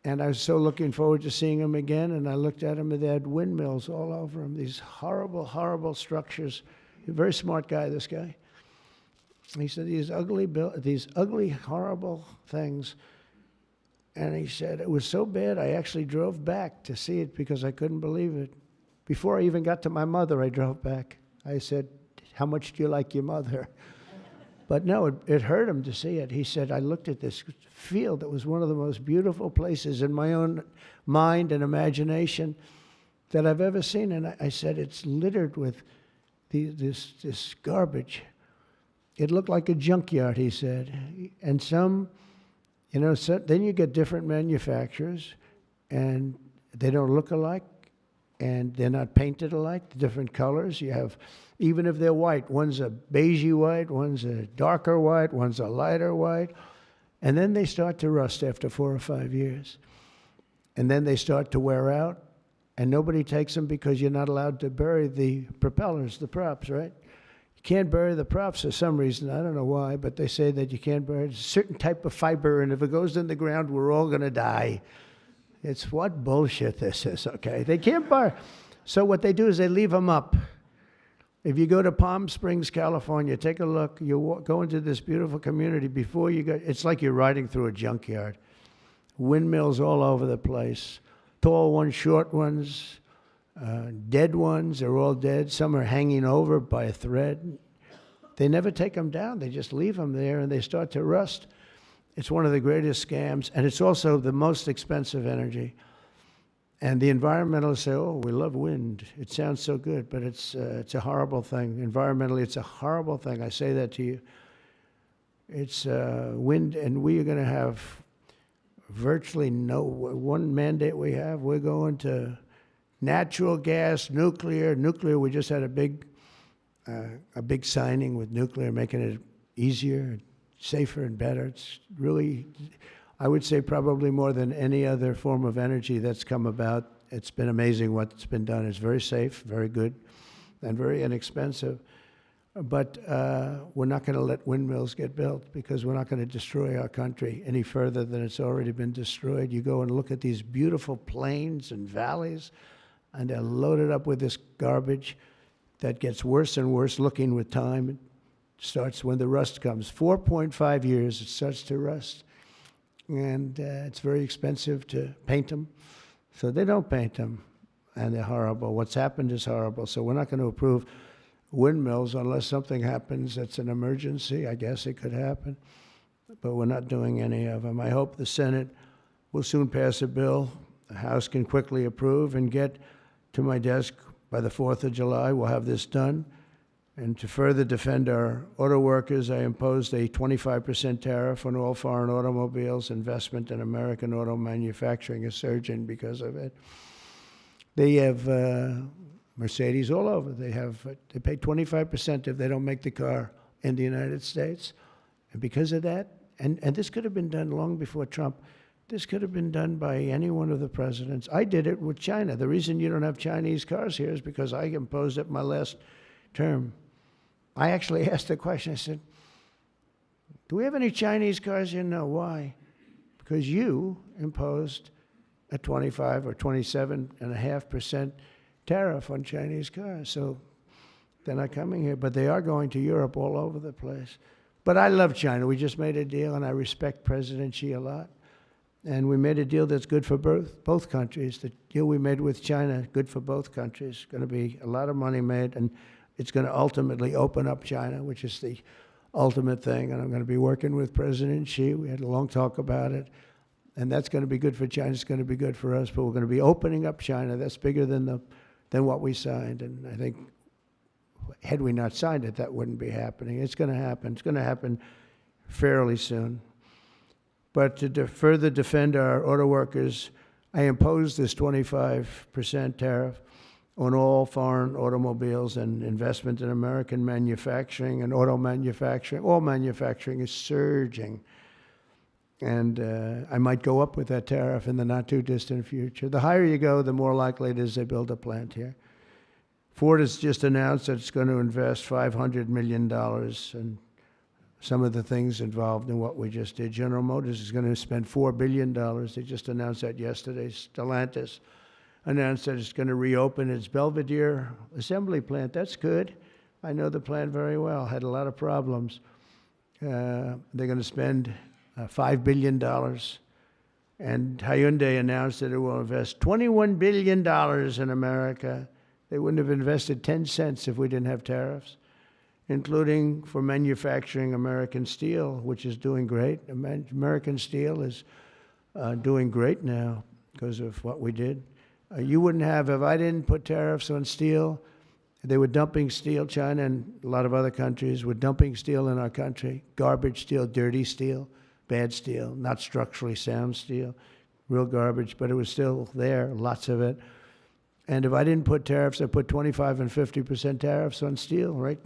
And I was so looking forward to seeing them again. And I looked at them, and they had windmills all over them, these horrible, horrible structures. He's a very smart guy, this guy. He said, these ugly, horrible things. And he said, it was so bad, I actually drove back to see it because I couldn't believe it. Before I even got to my mother, I drove back. I said, how much do you like your mother? But no, it hurt him to see it. He said, I looked at this field that was one of the most beautiful places in my own mind and imagination that I've ever seen. And I said, it's littered with this garbage. It looked like a junkyard, he said. And some, then you get different manufacturers, and they don't look alike, and they're not painted alike, the different colors. You have, even if they're white, one's a beigey white, one's a darker white, one's a lighter white. And then they start to rust after 4 or 5 years. And then they start to wear out, and nobody takes them because you're not allowed to bury the propellers, the props, right? You can't bury the props for some reason. I don't know why, but they say that you can't bury a certain type of fiber, and if it goes in the ground, we're all going to die. It's what bullshit this is, okay? They can't bury. So what they do is they leave them up. If you go to Palm Springs, California, take a look. You go into this beautiful community. Before you go, it's like you're riding through a junkyard. Windmills all over the place. Tall ones, short ones, dead ones. They're all dead. Some are hanging over by a thread. They never take them down. They just leave them there, and they start to rust. It's one of the greatest scams, and it's also the most expensive energy. And the environmentalists say, oh, we love wind. It sounds so good, but it's a horrible thing. Environmentally, it's a horrible thing. I say that to you. It's wind, and we are going to have virtually one mandate we have. We're going to natural gas, nuclear. Nuclear, we just had a big signing with nuclear, making it easier, safer, and better. It's really, I would say, probably more than any other form of energy that's come about. It's been amazing what's been done. It's very safe, very good, and very inexpensive. But we're not going to let windmills get built because we're not going to destroy our country any further than it's already been destroyed. You go and look at these beautiful plains and valleys, and they're loaded up with this garbage that gets worse and worse looking with time. It starts when the rust comes. 4.5 years, it starts to rust. And it's very expensive to paint them. So they don't paint them, and they're horrible. What's happened is horrible. So we're not going to approve windmills unless something happens that's an emergency. I guess it could happen. But we're not doing any of them. I hope the Senate will soon pass a bill the House can quickly approve and get to my desk by the 4th of July. We'll have this done. And to further defend our auto workers, I imposed a 25% tariff on all foreign automobiles. Investment in American auto manufacturing is surging because of it. They have Mercedes all over. They pay 25% if they don't make the car in the United States. And because of that, and this could have been done long before Trump. This could have been done by any one of the presidents. I did it with China. The reason you don't have Chinese cars here is because I imposed it my last term. I actually asked the question. I said, do we have any Chinese cars here? No. Why? Because you imposed a 25 or 27.5% tariff on Chinese cars. So they're not coming here, but they are going to Europe all over the place. But I love China. We just made a deal, and I respect President Xi a lot. And we made a deal that's good for both countries. The deal we made with China, good for both countries. Going to be a lot of money made, and it's going to ultimately open up China, which is the ultimate thing. And I'm going to be working with President Xi. We had a long talk about it. And that's going to be good for China. It's going to be good for us. But we're going to be opening up China. That's bigger than what we signed. And I think had we not signed it, that wouldn't be happening. It's going to happen. It's going to happen fairly soon. But to further defend our auto workers, I imposed this 25% tariff on all foreign automobiles and investment in American manufacturing and auto manufacturing. All manufacturing is surging. And I might go up with that tariff in the not-too-distant future. The higher you go, the more likely it is they build a plant here. Ford has just announced that it's going to invest $500 million in some of the things involved in what we just did. General Motors is going to spend $4 billion. They just announced that yesterday. Stellantis announced that it's going to reopen its Belvidere assembly plant. That's good. I know the plant very well. Had a lot of problems. They're going to spend $5 billion. And Hyundai announced that it will invest $21 billion in America. They wouldn't have invested 10 cents if we didn't have tariffs, including for manufacturing American steel, which is doing great. American steel is doing great now because of what we did. You wouldn't have, if I didn't put tariffs on steel, they were dumping steel. China and a lot of other countries were dumping steel in our country. Garbage steel, dirty steel, bad steel, not structurally sound steel, real garbage, but it was still there, lots of it. And if I didn't put tariffs, I put 25 and 50% tariffs on steel, right?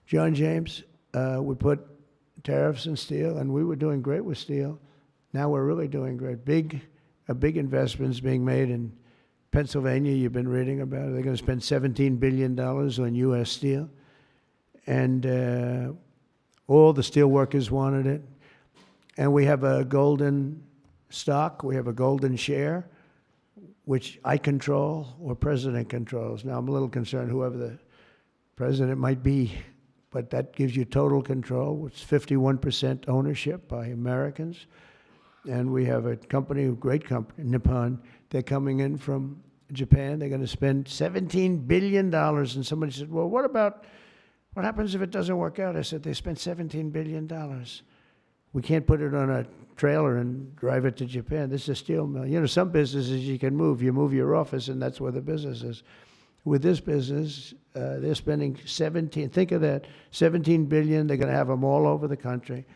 John James would put tariffs on steel, and we were doing great with steel. Now we're really doing great. A big investment's being made in Pennsylvania. You've been reading about it. They're going to spend $17 billion on U.S. steel. And all the steel workers wanted it. And we have a golden stock. We have a golden share, which I control or President controls. Now, I'm a little concerned whoever the president might be, but that gives you total control. It's 51% ownership by Americans. And we have a company, a great company, Nippon. They're coming in from Japan. They're going to spend $17 billion. And somebody said, well, what happens if it doesn't work out? I said, they spent $17 billion. We can't put it on a trailer and drive it to Japan. This is a steel mill. You know, some businesses you can move. You move your office, and that's where the business is. With this business, they're spending 17, think of that, 17 billion. They're going to have them all over the country.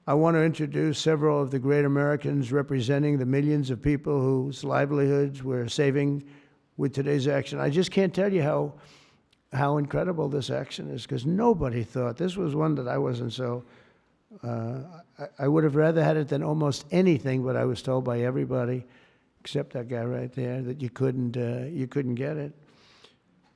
I want to introduce several of the great Americans representing the millions of people whose livelihoods we're saving with today's action. I just can't tell you how incredible this action is, because nobody thought. This was one that I wasn't so, I would have rather had it than almost anything, but I was told by everybody, except that guy right there, that you couldn't get it.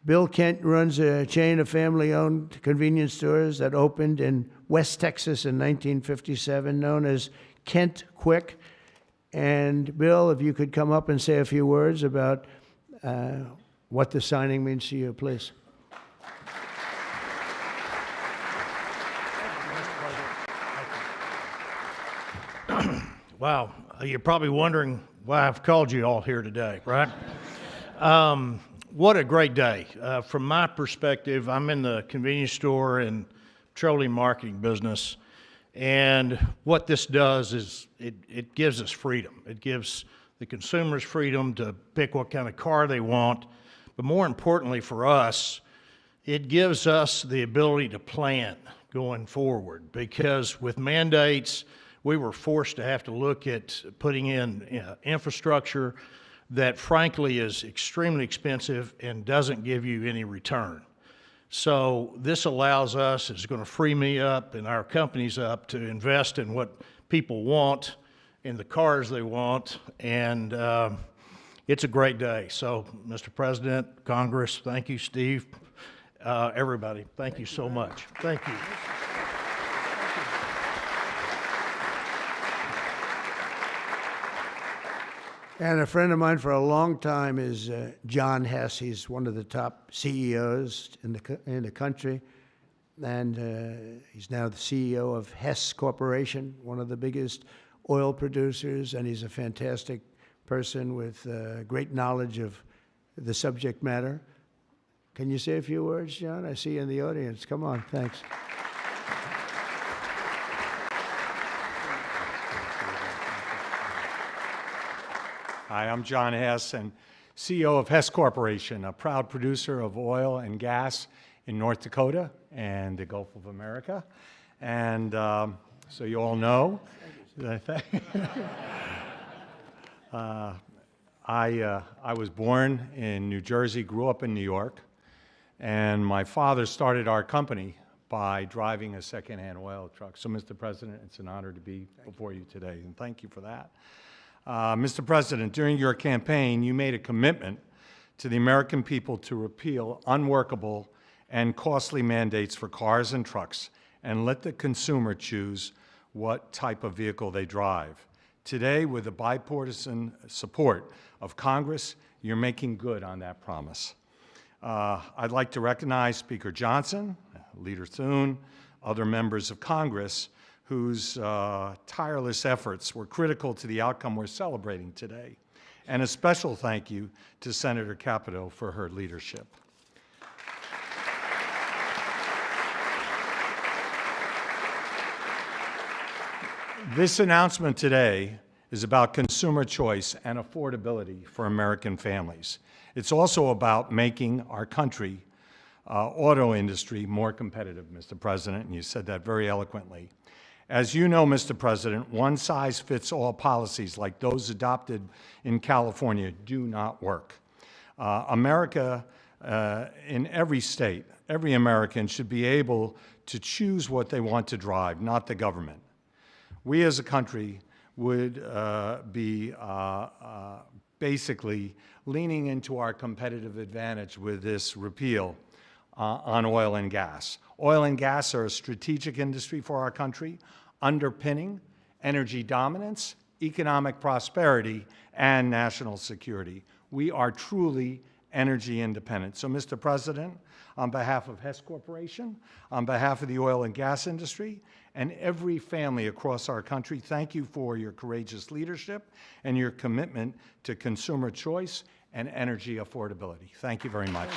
Bill Kent runs a chain of family-owned convenience stores that opened in West Texas in 1957, known as Kent Quick. And Bill, if you could come up and say a few words about what the signing means to you, please. Wow, you're probably wondering why I've called you all here today, right? What a great day. From my perspective, I'm in the convenience store and petroleum marketing business, and what this does is it gives us freedom. It gives the consumers freedom to pick what kind of car they want, but more importantly for us, it gives us the ability to plan going forward, because with mandates, we were forced to have to look at putting in infrastructure that frankly is extremely expensive and doesn't give you any return. So this allows us, it's going to free me up and our companies up to invest in what people want, in the cars they want, and it's a great day. So, Mr. President, Congress, thank you, Steve, everybody, thank you so much. Thank you. And a friend of mine for a long time is John Hess. He's one of the top CEOs in the country, and he's now the CEO of Hess Corporation, one of the biggest oil producers, and he's a fantastic person with great knowledge of the subject matter. Can you say a few words, John? I see you in the audience. Come on, thanks. Hi, I'm John Hess, and CEO of Hess Corporation, a proud producer of oil and gas in North Dakota and the Gulf of America. And so you all know, I was born in New Jersey, grew up in New York, and my father started our company by driving a secondhand oil truck. So, Mr. President, it's an honor to be before you today, and thank you for that. Mr. President, during your campaign, you made a commitment to the American people to repeal unworkable and costly mandates for cars and trucks and let the consumer choose what type of vehicle they drive. Today, with the bipartisan support of Congress, you're making good on that promise. I'd like to recognize Speaker Johnson, Leader Thune, other members of Congress whose tireless efforts were critical to the outcome we're celebrating today. And a special thank you to Senator Capito for her leadership. This announcement today is about consumer choice and affordability for American families. It's also about making our country auto industry more competitive, Mr. President, and you said that very eloquently. As you know, Mr. President, one-size-fits-all policies like those adopted in California do not work. America, in every state, every American should be able to choose what they want to drive, not the government. We as a country would be basically leaning into our competitive advantage with this repeal on oil and gas. Oil and gas are a strategic industry for our country, underpinning energy dominance, economic prosperity, and national security. We are truly energy independent. So, Mr. President, on behalf of Hess Corporation, on behalf of the oil and gas industry, and every family across our country, thank you for your courageous leadership and your commitment to consumer choice and energy affordability. Thank you very much.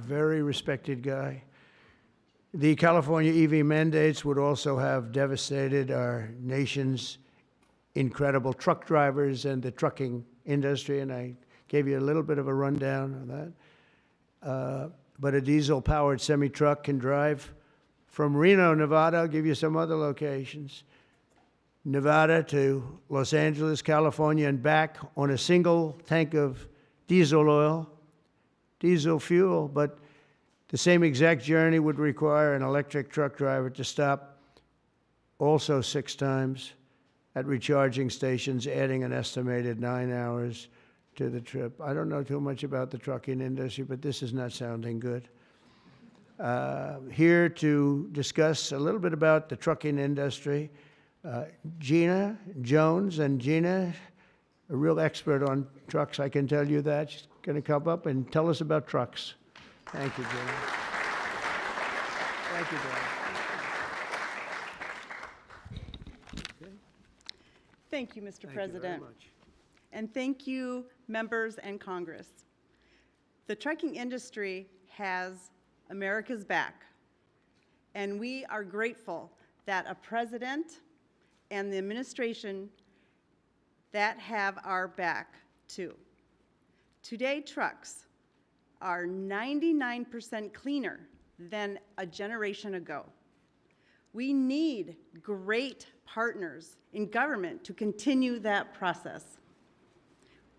very respected guy. The California EV mandates would also have devastated our nation's incredible truck drivers and the trucking industry, and I gave you a little bit of a rundown on that. But a diesel-powered semi-truck can drive from Reno, Nevada, I'll give you some other locations, Nevada to Los Angeles, California, and back on a single tank of diesel oil, diesel fuel, but the same exact journey would require an electric truck driver to stop also 6 times at recharging stations, adding an estimated 9 hours to the trip. I don't know too much about the trucking industry, but this is not sounding good. Here to discuss a little bit about the trucking industry, Gina Jones. And Gina, a real expert on trucks, I can tell you that. She's going to come up and tell us about trucks. Thank you, Gina. Thank you, Gina. Thank you, Mr. President. Thank you very much. And thank you, members and Congress. The trucking industry has America's back, and we are grateful that a president and the administration that have our back too. Today, trucks are 99% cleaner than a generation ago. We need great partners in government to continue that process.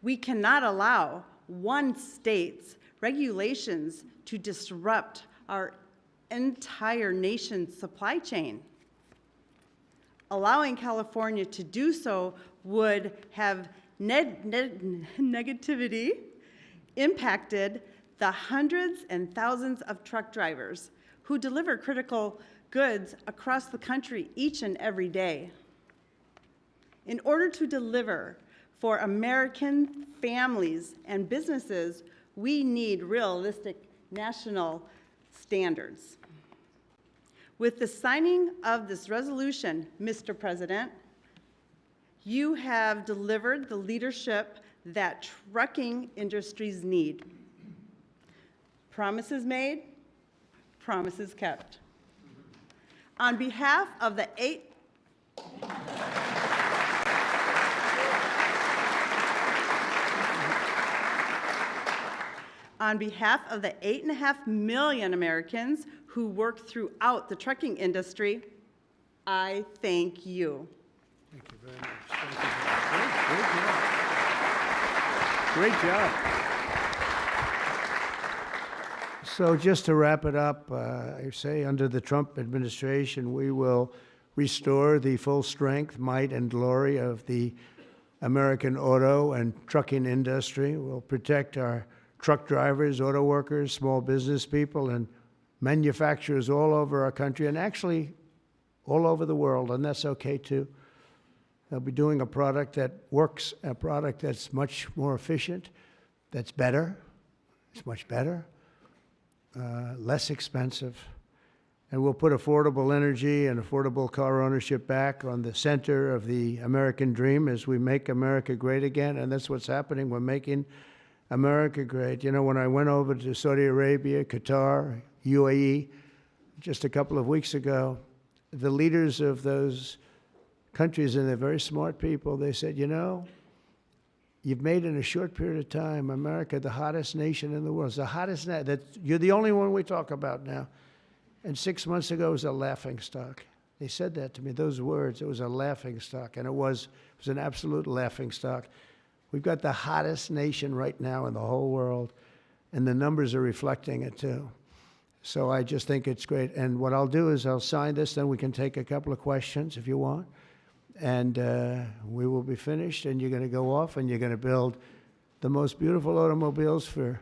We cannot allow one state's regulations to disrupt our entire nation's supply chain. Allowing California to do so would have negativity impacted the hundreds and thousands of truck drivers who deliver critical goods across the country each and every day. In order to deliver for American families and businesses, we need realistic national standards. With the signing of this resolution, Mr. President, you have delivered the leadership that trucking industries need. Promises made, promises kept. On behalf of the On behalf of the 8.5 million Americans who work throughout the trucking industry, I thank you. Thank you very much. Thank you very much. Great job. So just to wrap it up, I say under the Trump administration, we will restore the full strength, might, and glory of the American auto and trucking industry. We'll protect our truck drivers, auto workers, small business people, and manufacturers all over our country, and actually all over the world, and that's okay too. They'll be doing a product that works, a product that's much more efficient, that's better, it's much better, less expensive, and we'll put affordable energy and affordable car ownership back on the center of the American dream as we make America great again, and that's what's happening. We're making America great. You know, when I went over to Saudi Arabia, Qatar, UAE, just a couple of weeks ago, the leaders of those countries, and they're very smart people, they said, you know, you've made in a short period of time America the hottest nation in the world. It's the hottest, you're the only one we talk about now. And 6 months ago, it was a laughingstock. They said that to me, those words, it was a laughingstock, and it was an absolute laughingstock. We've got the hottest nation right now in the whole world, and the numbers are reflecting it too. So I just think it's great. And what I'll do is I'll sign this, then we can take a couple of questions if you want. And we will be finished, and you're going to go off, and you're going to build the most beautiful automobiles for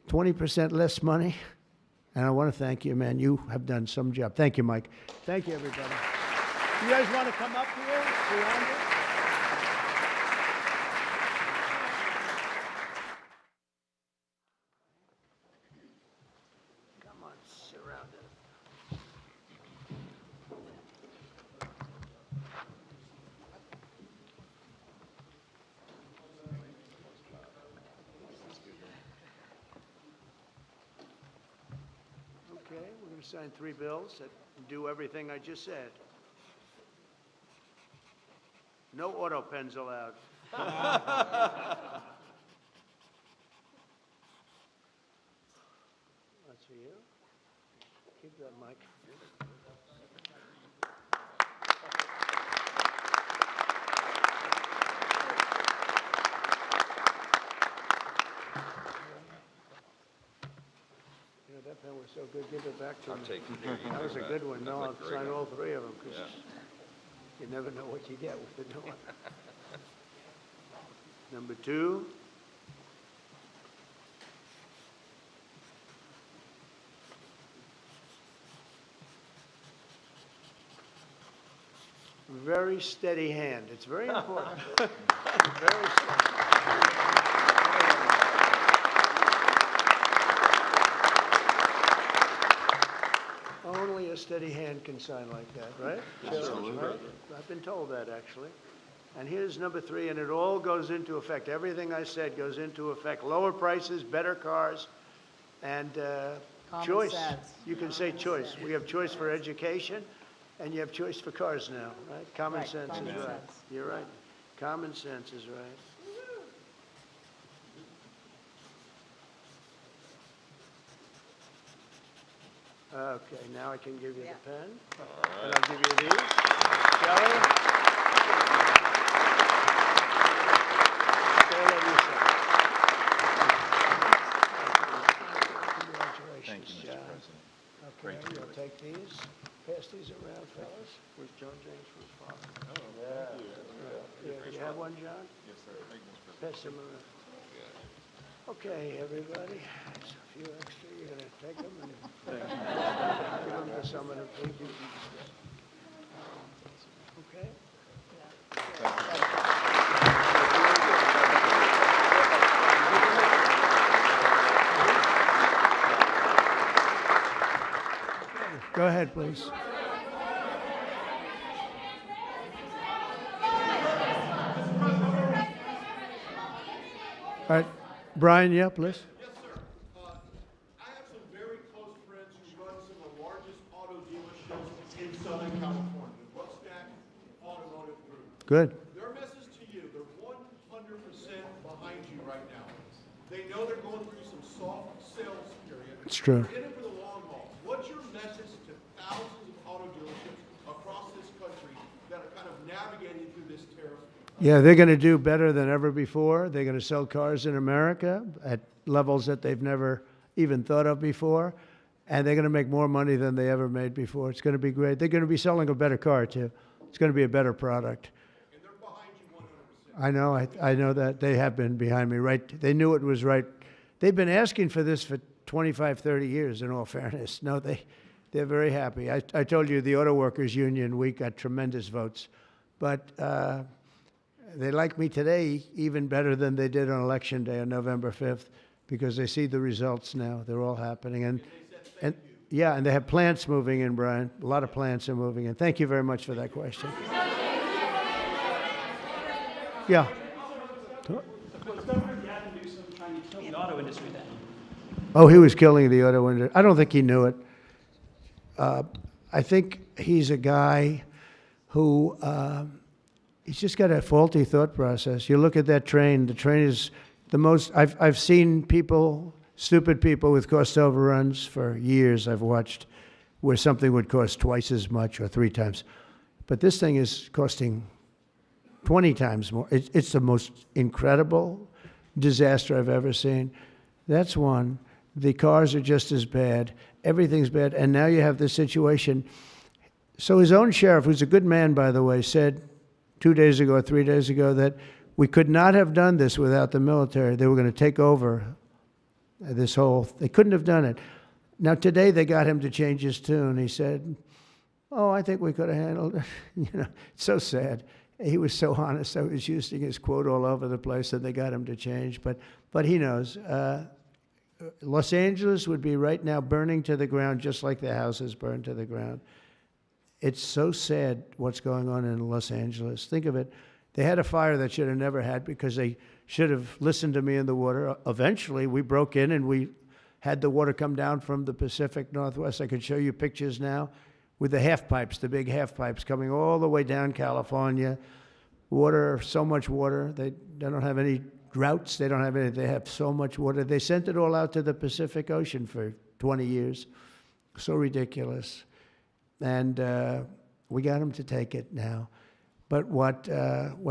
20% less money. And I want to thank you, man. You have done some job. Thank you, Mike. Thank you, everybody. You guys want to come up here? Surround it? Come on, surround it. Sign 3 bills that do everything I just said. No auto pens allowed. That's for you. Keep that mic. You know, that pen was so good, give it back to me. I'm taking it. That was a good one. No, I'll That's a great sign one. all 3 of them, because Yeah. you never know what you get with the new one. Number 2. Very steady hand. It's very important. Very steady. Only a steady hand can sign like that, right? Absolutely. Right? I've been told that, actually. And here's number 3, and it all goes into effect. Everything I said goes into effect. Lower prices, better cars, and choice. sense. You can say choice. We have choice for education, and you have choice for cars now, right? Common Right, sense is common right. sense. You're right. Common sense is right. Okay, now I can give you the pen. And I'll give you these. Shelley? They'll let you sign. Congratulations, Thank you, Mr. John. President. Okay, Great to be you'll with take these, pass these around, fellas. Where's John James from his father? Oh, thank you. Yeah, you have one, John? Yes, sir. Thank you, Mr. President. Pass them around. Okay, everybody, there's a few extra, you're gonna take them and give them to someone who thinks you. Okay? Go ahead, please. All right, Brian, yeah, please. Yes, sir. I have some very close friends who run some of the largest auto dealerships in Southern California, Rusnak Automotive Group. Good. Their message to you, they're 100% behind you right now. They know they're going through some soft sales period. It's true. They're in it for the long haul. What's your message to thousands of auto dealerships across this country that are kind of navigating through this tariff? Yeah, they're going to do better than ever before. They're going to sell cars in America at levels that they've never even thought of before. And they're going to make more money than they ever made before. It's going to be great. They're going to be selling a better car, too. It's going to be a better product. And they're behind you 100%. I know. I know that. They have been behind me, right? They knew it was right. They've been asking for this for 25, 30 years, in all fairness. No, they're very happy. I told you the Auto Workers Union, we got tremendous votes. But they like me today even better than they did on Election Day on November 5th because they see the results now. They're all happening. And yeah, and they have plants moving in, Brian. A lot of plants are moving in. Thank you very much for that question. Yeah. Was Governor Gavin Newsom trying to kill the auto industry then? Oh, he was killing the auto industry. I don't think he knew it. I think he's a guy who he's just got a faulty thought process. You look at that train. The train is the most. I've seen people, stupid people with cost overruns for years. I've watched where something would cost twice as much or 3 times, but this thing is costing 20 times more. It's the most incredible disaster I've ever seen. That's one. The cars are just as bad. Everything's bad. And now you have this situation. So his own sheriff, who's a good man, by the way, said 2 days ago or 3 days ago that we could not have done this without the military. They were going to take over this whole, they couldn't have done it. Now today they got him to change his tune. He said, oh, I think we could have handled it. You know, it's so sad. He was so honest. I was using his quote all over the place, and they got him to change. But he knows. Los Angeles would be right now burning to the ground, just like the houses burned to the ground. It's so sad what's going on in Los Angeles. Think of it. They had a fire that should have never had because they should have listened to me in the water. Eventually, we broke in and we had the water come down from the Pacific Northwest. I could show you pictures now with the half pipes, the big half pipes coming all the way down California. Water, so much water. They don't have any droughts. They don't have any. They have so much water. They sent it all out to the Pacific Ocean for 20 years. So ridiculous. And we got them to take it now. But what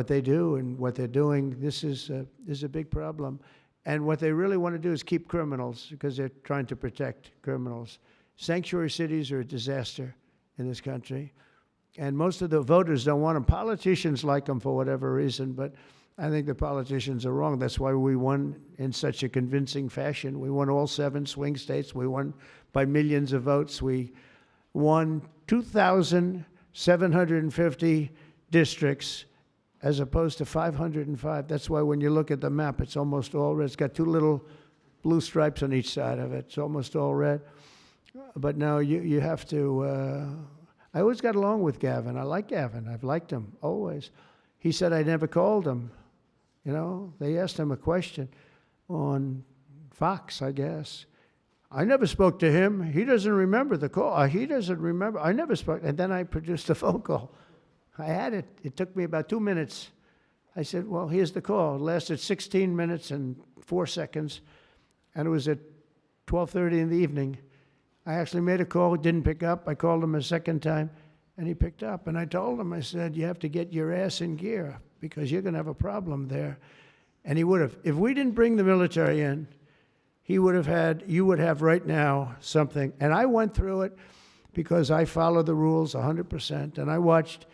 they do and what they're doing, this is a big problem. And what they really want to do is keep criminals because they're trying to protect criminals. Sanctuary cities are a disaster in this country. And most of the voters don't want them. Politicians like them for whatever reason, but I think the politicians are wrong. That's why we won in such a convincing fashion. We won all 7 swing states. We won by millions of votes. We won 2,750 districts as opposed to 505. That's why when you look at the map, it's almost all red. It's got 2 little blue stripes on each side of it. It's almost all red. But now you have to... I always got along with Gavin. I like Gavin. I've liked him, always. He said I never called him. You know, they asked him a question on Fox, I guess. I never spoke to him. He doesn't remember the call. He doesn't remember. I never spoke. And then I produced a phone call. I had it. It took me about 2 minutes. I said, well, here's the call. It lasted 16 minutes and 4 seconds. And it was at 12:30 in the evening. I actually made a call, didn't pick up. I called him a second time, and he picked up. And I told him, I said, you have to get your ass in gear because you're going to have a problem there. And he would have. If we didn't bring the military in, you would have right now something. And I went through it because I follow the rules 100%. And I watched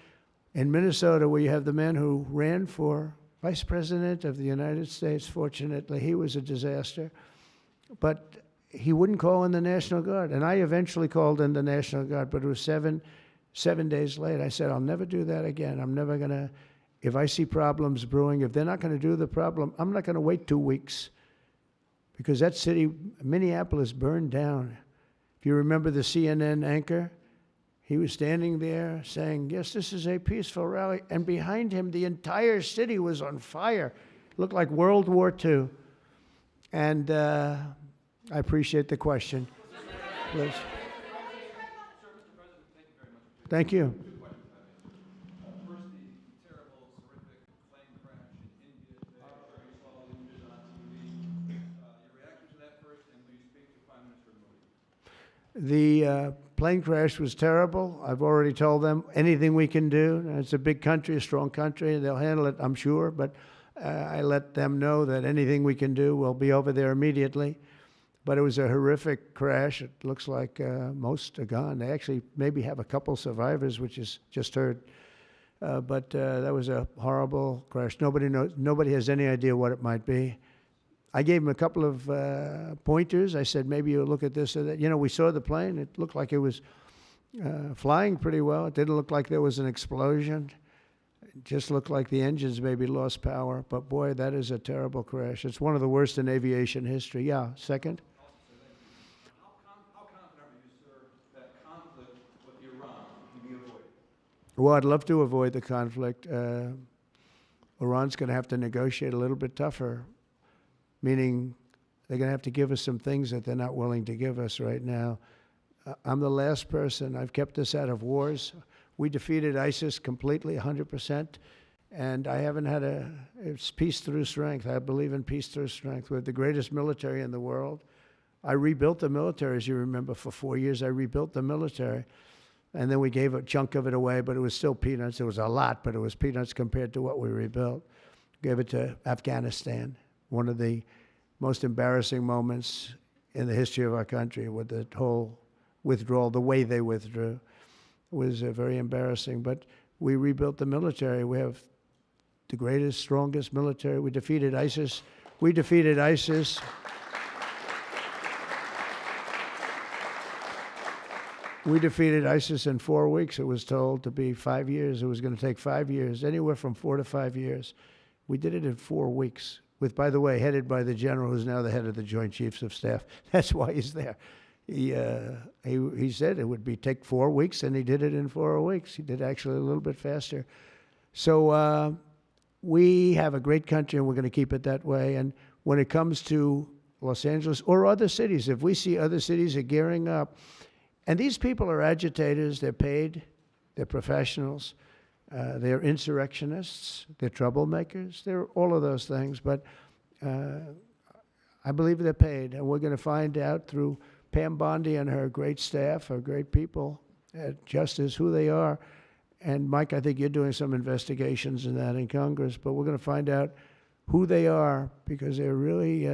in Minnesota where you have the man who ran for vice president of the United States. Fortunately, he was a disaster. But he wouldn't call in the National Guard. And I eventually called in the National Guard, but it was seven days late. I said, I'll never do that again. I'm never going to, if I see problems brewing, if they're not going to do the problem, I'm not going to wait 2 weeks. Because that city, Minneapolis, burned down. If you remember the CNN anchor, he was standing there saying, yes, this is a peaceful rally. And behind him, the entire city was on fire. It looked like World War II. And I appreciate the question. Please. Thank you. First, the terrible, horrific plane crash in India today, where you saw the images on TV. Your reaction to that first, and will you speak to Prime Minister Modi? The plane crash was terrible. I've already told them anything we can do. It's a big country, a strong country. They'll handle it, I'm sure. But I let them know that anything we can do, we'll be over there immediately. But it was a horrific crash. It looks like most are gone. They actually maybe have a couple survivors, which is just heard. But that was a horrible crash. Nobody knows. Nobody has any idea what it might be. I gave him a couple of pointers. I said, maybe you'll look at this or that. You know, we saw the plane. It looked like it was flying pretty well. It didn't look like there was an explosion. It just looked like the engines maybe lost power. But boy, that is a terrible crash. It's one of the worst in aviation history. Yeah, second? How confident are you, sir, that conflict with Iran can be avoided? Well, I'd love to avoid the conflict. Iran's going to have to negotiate a little bit tougher, meaning they're going to have to give us some things that they're not willing to give us right now. I'm the last person. I've kept us out of wars. We defeated ISIS completely, 100%, and I haven't had it's peace through strength. I believe in peace through strength. We're the greatest military in the world. I rebuilt the military, as you remember, for 4 years. I rebuilt the military, and then we gave a chunk of it away, but it was still peanuts. It was a lot, but it was peanuts compared to what we rebuilt. Gave it to Afghanistan, one of the most embarrassing moments in the history of our country with the whole withdrawal, the way they withdrew. It was very embarrassing, but we rebuilt the military. We have the greatest, strongest military. We defeated ISIS. We defeated ISIS. We defeated ISIS in 4 weeks. It was told to be 5 years. It was going to take 5 years, anywhere from 4 to 5 years. We did it in 4 weeks, with, by the way, headed by the general who's now the head of the Joint Chiefs of Staff. That's why he's there. He said it would take 4 weeks, and he did it in 4 weeks. He did actually a little bit faster. So we have a great country, and we're going to keep it that way. And when it comes to Los Angeles or other cities, if we see other cities are gearing up, and these people are agitators, they're paid, they're professionals, they're insurrectionists, they're troublemakers, they're all of those things, but I believe they're paid, and we're going to find out through Pam Bondi and her great staff, her great people at Justice, who they are. And Mike, I think you're doing some investigations in that in Congress, but we're going to find out who they are, because they're really,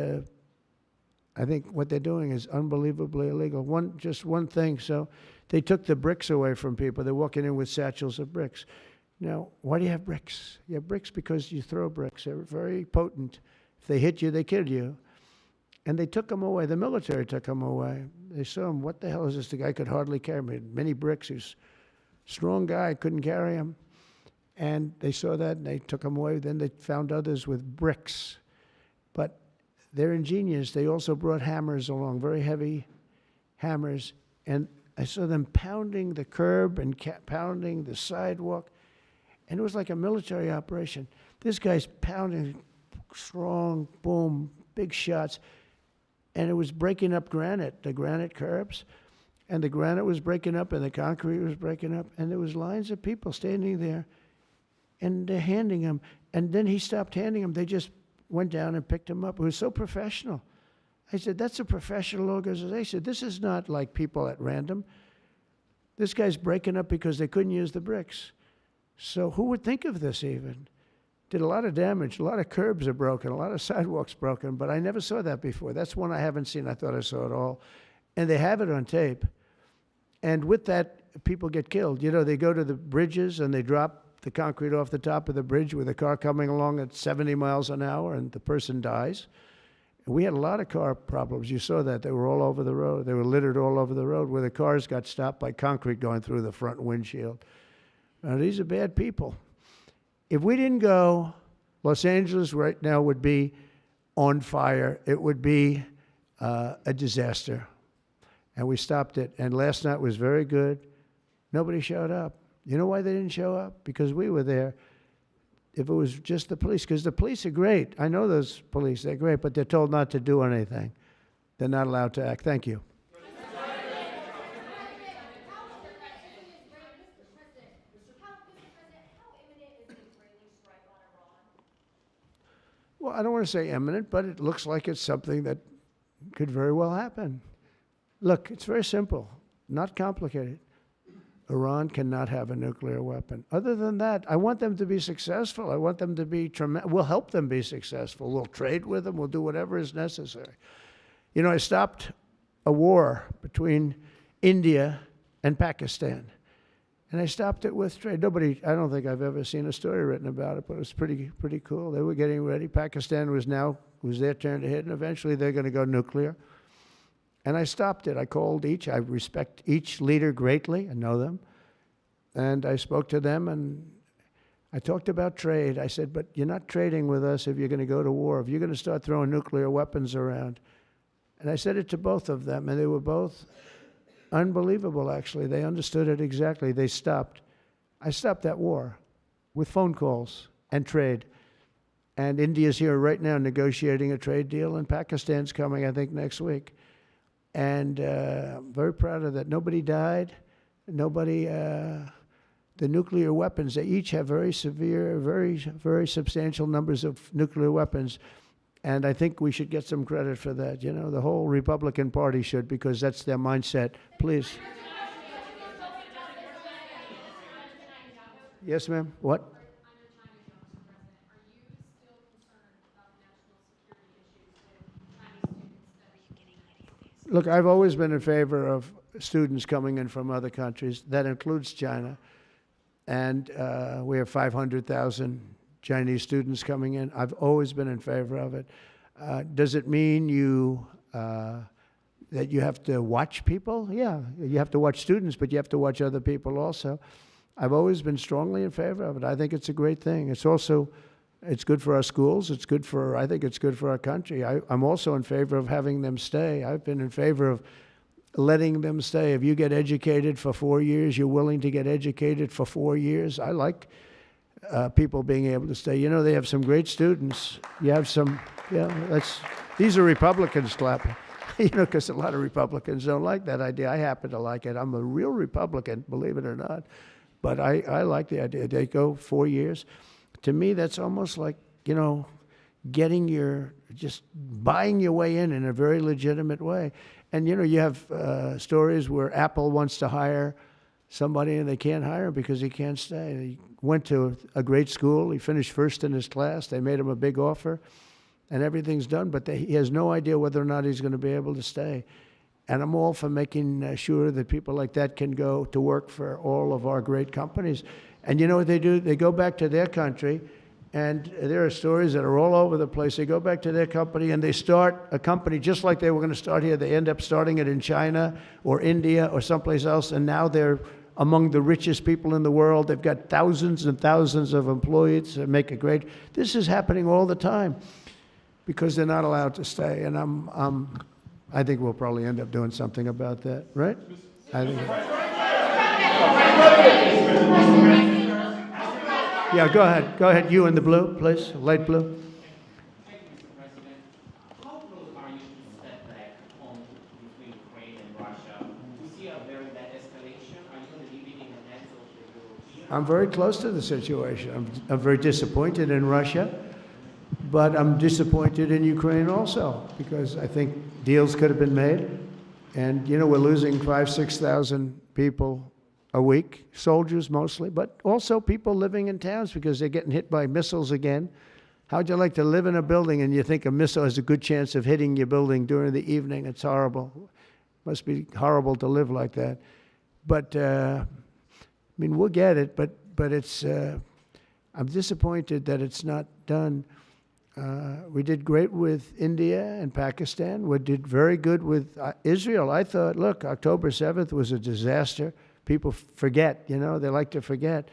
I think what they're doing is unbelievably illegal. Just one thing, so they took the bricks away from people. They're walking in with satchels of bricks. Now, why do you have bricks? You have bricks because you throw bricks. They're very potent. If they hit you, they kill you. And they took them away. The military took them away. They saw him, what the hell is this? The guy could hardly carry me. Many bricks. He's a strong guy, couldn't carry him. And they saw that, and they took him away. Then they found others with bricks. But they're ingenious. They also brought hammers along, very heavy hammers. And I saw them pounding the curb and pounding the sidewalk. And it was like a military operation. This guy's pounding strong, boom, big shots. And it was breaking up granite, the granite curbs. And the granite was breaking up, and the concrete was breaking up. And there was lines of people standing there, and they're handing him. And then he stopped handing them. They just went down and picked him up. It was so professional. I said, that's a professional organization. This is not like people at random. This guy's breaking up because they couldn't use the bricks. So who would think of this even? Did a lot of damage. A lot of curbs are broken. A lot of sidewalks broken. But I never saw that before. That's one I haven't seen. I thought I saw it all. And they have it on tape. And with that, people get killed. You know, they go to the bridges and they drop the concrete off the top of the bridge with a car coming along at 70 miles an hour, and the person dies. And we had a lot of car problems. You saw that. They were all over the road. They were littered all over the road where the cars got stopped by concrete going through the front windshield. Now, these are bad people. If we didn't go, Los Angeles right now would be on fire. It would be a disaster. And we stopped it. And last night was very good. Nobody showed up. You know why they didn't show up? Because we were there. If it was just the police, because the police are great. I know those police, they're great, but they're told not to do anything. They're not allowed to act. Thank you. Well, I don't want to say imminent, but it looks like it's something that could very well happen. Look, it's very simple, not complicated. Iran cannot have a nuclear weapon. Other than that, I want them to be successful. I want them to be tremendous. We'll help them be successful. We'll trade with them. We'll do whatever is necessary. You know, I stopped a war between India and Pakistan. And I stopped it with trade. I don't think I've ever seen a story written about it, but it was pretty cool. They were getting ready. Pakistan was their turn to hit, and eventually they're going to go nuclear. And I stopped it. I called each. I respect each leader greatly. I know them. And I spoke to them, and I talked about trade. I said, but you're not trading with us if you're going to go to war, if you're going to start throwing nuclear weapons around. And I said it to both of them, and they were both unbelievable, actually. They understood it exactly. They stopped. I stopped that war with phone calls and trade. And India's here right now negotiating a trade deal, and Pakistan's coming, I think, next week. And I'm very proud of that. Nobody died. Nobody, the nuclear weapons, they each have very severe, very substantial numbers of nuclear weapons. And I think we should get some credit for that. You know, the whole Republican Party should, because that's their mindset. Please. Yes, ma'am. What? Look, I've always been in favor of students coming in from other countries. That includes China. And we have 500,000 Chinese students coming in. I've always been in favor of it. Does it mean that you have to watch people? Yeah, you have to watch students, but you have to watch other people also. I've always been strongly in favor of it. I think it's a great thing. It's also, it's good for our schools. It's good for, I think it's good for our country. I'm also in favor of having them stay. I've been in favor of letting them stay. If you get educated for 4 years, you're willing to get educated for 4 years. I like people being able to stay. You know, they have some great students. You have some, yeah, that's These are Republicans clapping. Because a lot of Republicans don't like that idea. I happen to like it. I'm a real Republican, believe it or not. But I like the idea. They go 4 years. To me, that's almost like, just buying your way in a very legitimate way. And, you have stories where Apple wants to hire somebody and they can't hire him because he can't stay. He went to a great school. He finished first in his class. They made him a big offer. And everything's done, but he has no idea whether or not he's going to be able to stay. And I'm all for making sure that people like that can go to work for all of our great companies. And you know what they do? They go back to their country, and there are stories that are all over the place. They go back to their company, and they start a company just like they were going to start here. They end up starting it in China or India or someplace else, and now they're among the richest people in the world. They've got thousands and thousands of employees that make it great. This is happening all the time, because they're not allowed to stay. And I think we'll probably end up doing something about that, right? I think. Yeah, go ahead. Go ahead. You in the blue, please. Light blue. Thank you, Mr. President. How close are you to setback on between Ukraine and Russia? We see a very bad escalation. Are you going to be leaving the hands of the Europeans? I'm very close to the situation. I'm very disappointed in Russia. But I'm disappointed in Ukraine also, because I think deals could have been made. And, we're losing 5,000, 6,000 people a week, soldiers mostly, but also people living in towns because they're getting hit by missiles again. How'd you like to live in a building and you think a missile has a good chance of hitting your building during the evening? It's horrible. Must be horrible to live like that. But, we'll get it, but it's, I'm disappointed that it's not done. We did great with India and Pakistan. We did very good with Israel. I thought, look, October 7th was a disaster. People forget, they like to forget.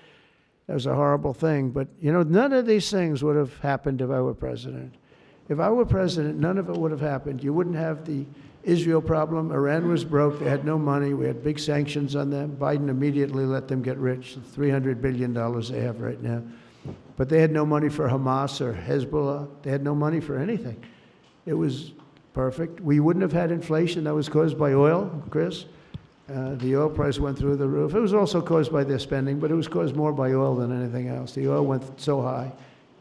That was a horrible thing. But, none of these things would have happened if I were president. If I were president, none of it would have happened. You wouldn't have the Israel problem. Iran was broke. They had no money. We had big sanctions on them. Biden immediately let them get rich, the $300 billion they have right now. But they had no money for Hamas or Hezbollah. They had no money for anything. It was perfect. We wouldn't have had inflation that was caused by oil, Chris. The oil price went through the roof. It was also caused by their spending, but it was caused more by oil than anything else. The oil went so high,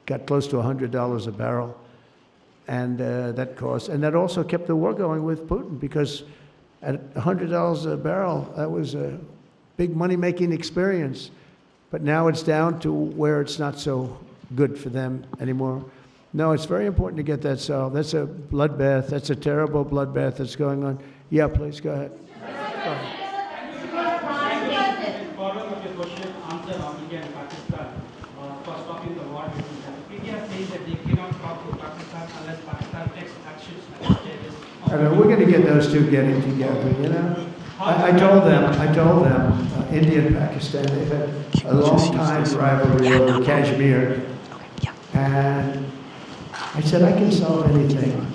got close to $100 a barrel. And that also kept the war going with Putin, because at $100 a barrel, that was a big money-making experience. But now it's down to where it's not so good for them anymore. No, it's very important to get that solved. That's a bloodbath. That's a terrible bloodbath that's going on. Yeah, please, go ahead. Go ahead. Following up your question, answer on India and Pakistan for stopping the war between them. India says that they cannot talk to Pakistan unless Pakistan takes actions against terrorists. We're going to get those two getting together, I told them, India and Pakistan, they've had a long time rivalry over Kashmir. And I said, I can solve anything.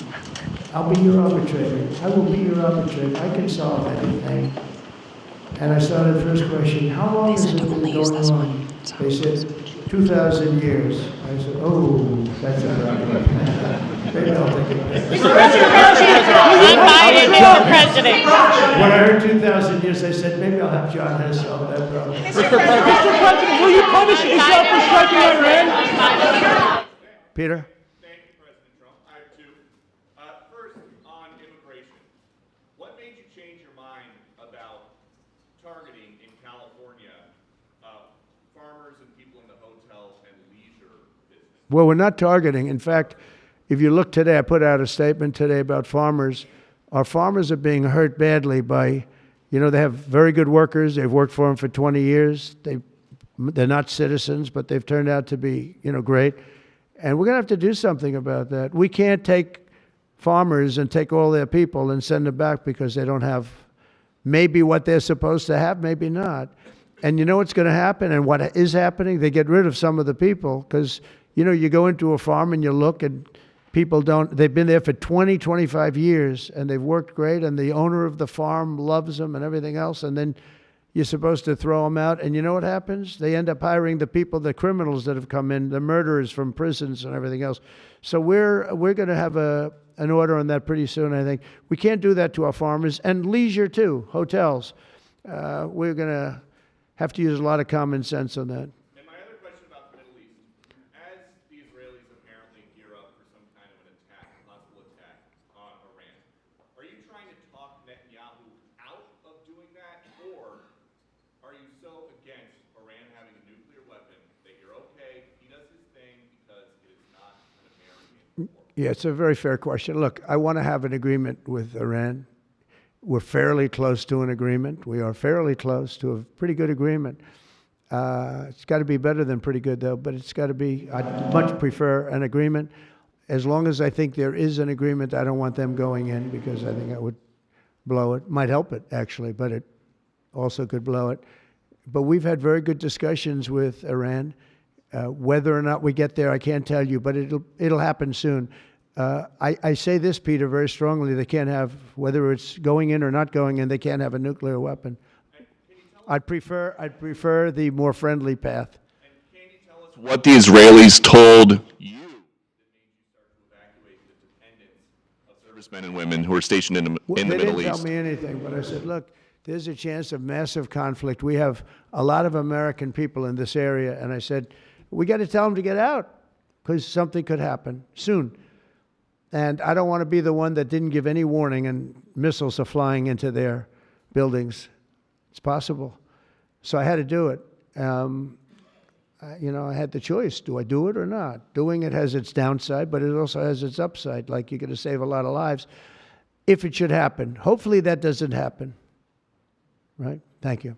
I'll be your arbitrator. I will be your arbitrator. I can solve anything. And I started first question, how long has it been going on? They said, 2,000 years. I said, oh, that's a problem. Maybe I'll take it. Mr. President. When I heard 2,000 years, I said, maybe I'll have John Hess solve that problem. Mr. President, will you punish Israel for striking Iran? Peter? Thank you, President Trump. I have two. First, on immigration. What made you change your mind about targeting in California farmers and people in the hotel and leisure business? Well, we're not targeting. In fact, if you look today, I put out a statement today about farmers. Our farmers are being hurt badly by, they have very good workers. They've worked for them for 20 years. They're not citizens, but they've turned out to be, great. And we're going to have to do something about that. We can't take farmers and take all their people and send them back because they don't have maybe what they're supposed to have, maybe not. And you know what's going to happen and what is happening? They get rid of some of the people because, you go into a farm and you look and they've been there for 20, 25 years and they've worked great and the owner of the farm loves them and everything else. And then you're supposed to throw them out, and you know what happens? They end up hiring the people, the criminals that have come in, the murderers from prisons and everything else. So we're going to have an order on that pretty soon, I think. We can't do that to our farmers, and leisure too, hotels. We're going to have to use a lot of common sense on that. And my other question about the Middle East, as the Israelis apparently gear up for some kind of an attack, a possible attack on Iran, are you trying to talk Netanyahu out of doing that, or are you so against Iran having a nuclear weapon that you're okay, he does his thing because it is not an American war? Yeah, it's a very fair question. Look, I want to have an agreement with Iran. We're fairly close to an agreement. We are fairly close to a pretty good agreement. It's got to be better than pretty good, though, but it's got to be, I'd much prefer an agreement. As long as I think there is an agreement, I don't want them going in because I think that would blow it. Might help it, actually, but it also could blow it. But we've had very good discussions with Iran. Whether or not we get there, I can't tell you, but it'll happen soon. I say this, Peter, very strongly. They can't have, whether it's going in or not going in, they can't have a nuclear weapon. I'd prefer the more friendly path. And can you tell us what the Israelis told you that made you start to evacuate the dependents of servicemen and women who are stationed in the Middle East? They didn't tell me anything, but I said, look, there's a chance of massive conflict. We have a lot of American people in this area, and I said, we got to tell them to get out because something could happen soon. And I don't want to be the one that didn't give any warning and missiles are flying into their buildings. It's possible. So I had to do it. I had the choice. Do I do it or not? Doing it has its downside, but it also has its upside. Like you're going to save a lot of lives if it should happen. Hopefully that doesn't happen. Right? Thank you.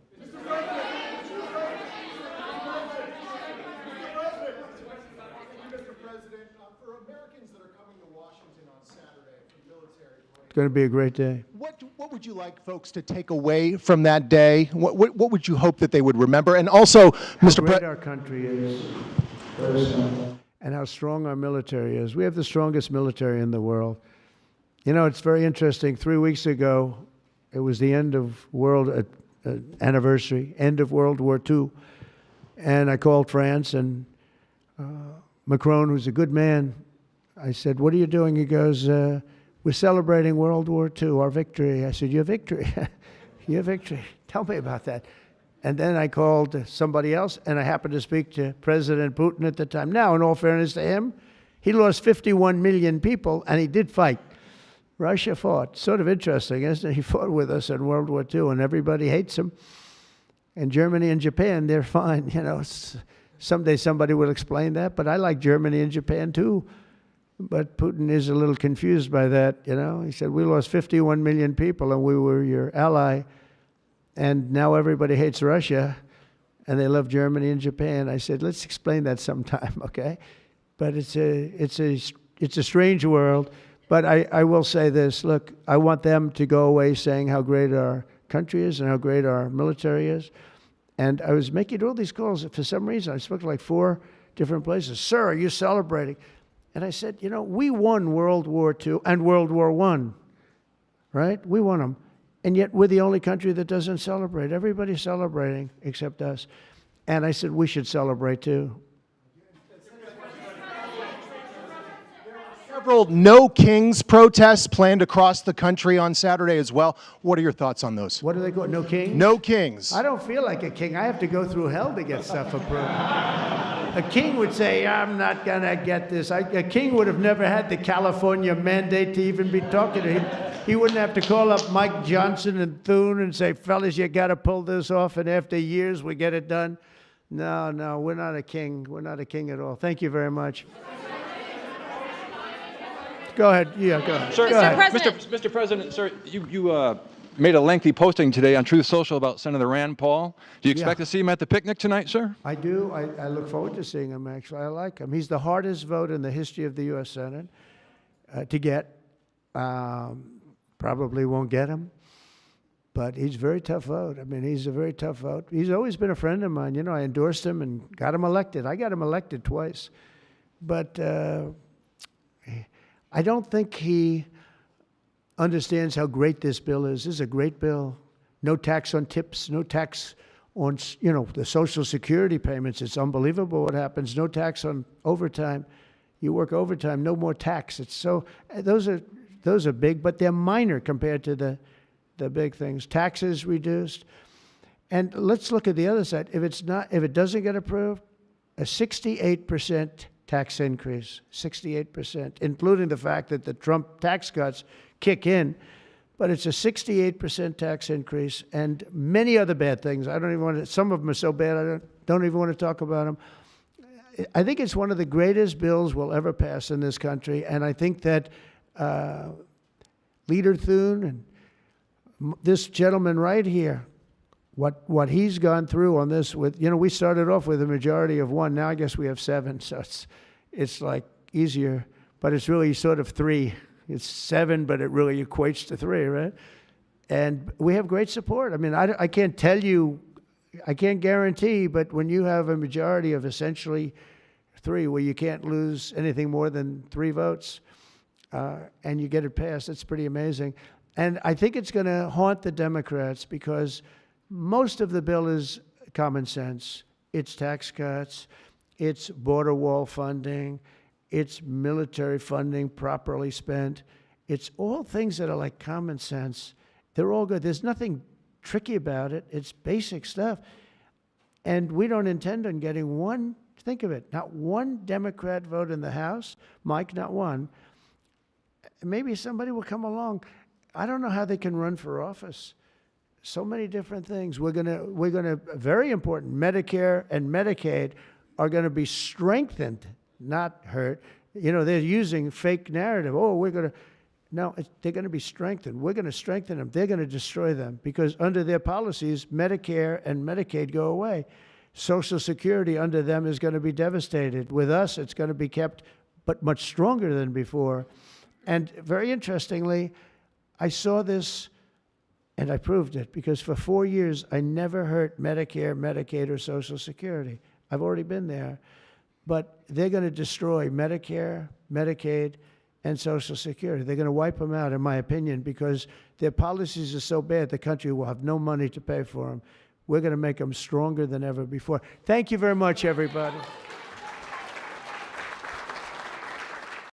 It's going to be a great day. What would you like folks to take away from that day? What would you hope that they would remember? And also, Mr. How great President, our country is, and how strong our military is. We have the strongest military in the world. You know, it's very interesting. 3 weeks ago, it was the end of world anniversary, end of World War II, and I called France and Macron, who's a good man. I said, "What are you doing?" He goes, "We're celebrating World War II, our victory." I said, "Your victory? Your victory? Tell me about that." And then I called somebody else, and I happened to speak to President Putin at the time. Now, in all fairness to him, he lost 51 million people, and he did fight. Russia fought. Sort of interesting, isn't it? He fought with us in World War II, and everybody hates him. And Germany and Japan, they're fine. You know, someday somebody will explain that, but I like Germany and Japan too. But Putin is a little confused by that, you know. He said, we lost 51 million people and we were your ally, and now everybody hates Russia and they love Germany and Japan. I said, let's explain that sometime, okay? But it's a strange world. But I will say this, look, I want them to go away saying how great our country is and how great our military is. And I was making all these calls. For some reason, I spoke to like 4 different places. Sir, are you celebrating? And I said, you know, we won World War II and World War I, right? We won them. And yet we're the only country that doesn't celebrate. Everybody's celebrating except us. And I said, we should celebrate too. several No Kings protests planned across the country on Saturday as well. What are your thoughts on those? What do they call it? No Kings? No Kings. I don't feel like a king. I have to go through hell to get stuff approved. A king would say, I'm not going to get this. A king would have never had the California mandate to even be talking to him. He wouldn't have to call up Mike Johnson and Thune and say, fellas, you got to pull this off, and after years we get it done. No, we're not a king. We're not a king at all. Thank you very much. Go ahead. Yeah, go ahead. Sir, go ahead. Mr. President, sir, you made a lengthy posting today on Truth Social about Senator Rand Paul. Do you expect to see him at the picnic tonight, sir? I do. I look forward to seeing him, actually. I like him. He's the hardest vote in the history of the U.S. Senate to get. Probably won't get him, but he's a very tough vote. I mean, he's a very tough vote. He's always been a friend of mine. You know, I endorsed him and got him elected. I got him elected twice. But I don't think he understands how great this bill is. This is a great bill. no tax on tips, no tax on, the Social Security payments. It's unbelievable what happens. No tax on overtime. You work overtime, no more tax. It's so, those are big, but they're minor compared to the big things. Taxes reduced. And let's look at the other side. If it doesn't get approved, a 68% tax increase, 68%, including the fact that the Trump tax cuts kick in. But it's a 68% tax increase and many other bad things. I don't even want to, some of them are so bad I don't even want to talk about them. I think it's one of the greatest bills we'll ever pass in this country. And I think that Leader Thune and this gentleman right here, what he's gone through on this with, we started off with a majority of 1. Now I guess we have 7. So it's like easier, but it's really sort of 3. It's 7, but it really equates to 3, right? And we have great support. I mean, I can't tell you, I can't guarantee, but when you have a majority of essentially 3, where you can't lose anything more than 3 votes, and you get it passed, it's pretty amazing. And I think it's going to haunt the Democrats because most of the bill is common sense. It's tax cuts, it's border wall funding, it's military funding properly spent. It's all things that are like common sense. They're all good. There's nothing tricky about it. It's basic stuff. And we don't intend on getting one, think of it, not one Democrat vote in the House. Mike, not one. Maybe somebody will come along. I don't know how they can run for office. So many different things. We're gonna very important, Medicare and Medicaid are gonna be strengthened, not hurt. They're using fake narrative. Oh, they're gonna be strengthened. We're gonna strengthen them. They're gonna destroy them because under their policies, Medicare and Medicaid go away. Social Security under them is gonna be devastated. With us, it's gonna be kept, but much stronger than before. And very interestingly, I saw this and I proved it because for 4 years, I never hurt Medicare, Medicaid, or Social Security. I've already been there. But they're going to destroy Medicare, Medicaid, and Social Security. They're going to wipe them out, in my opinion, because their policies are so bad, the country will have no money to pay for them. We're going to make them stronger than ever before. Thank you very much, everybody.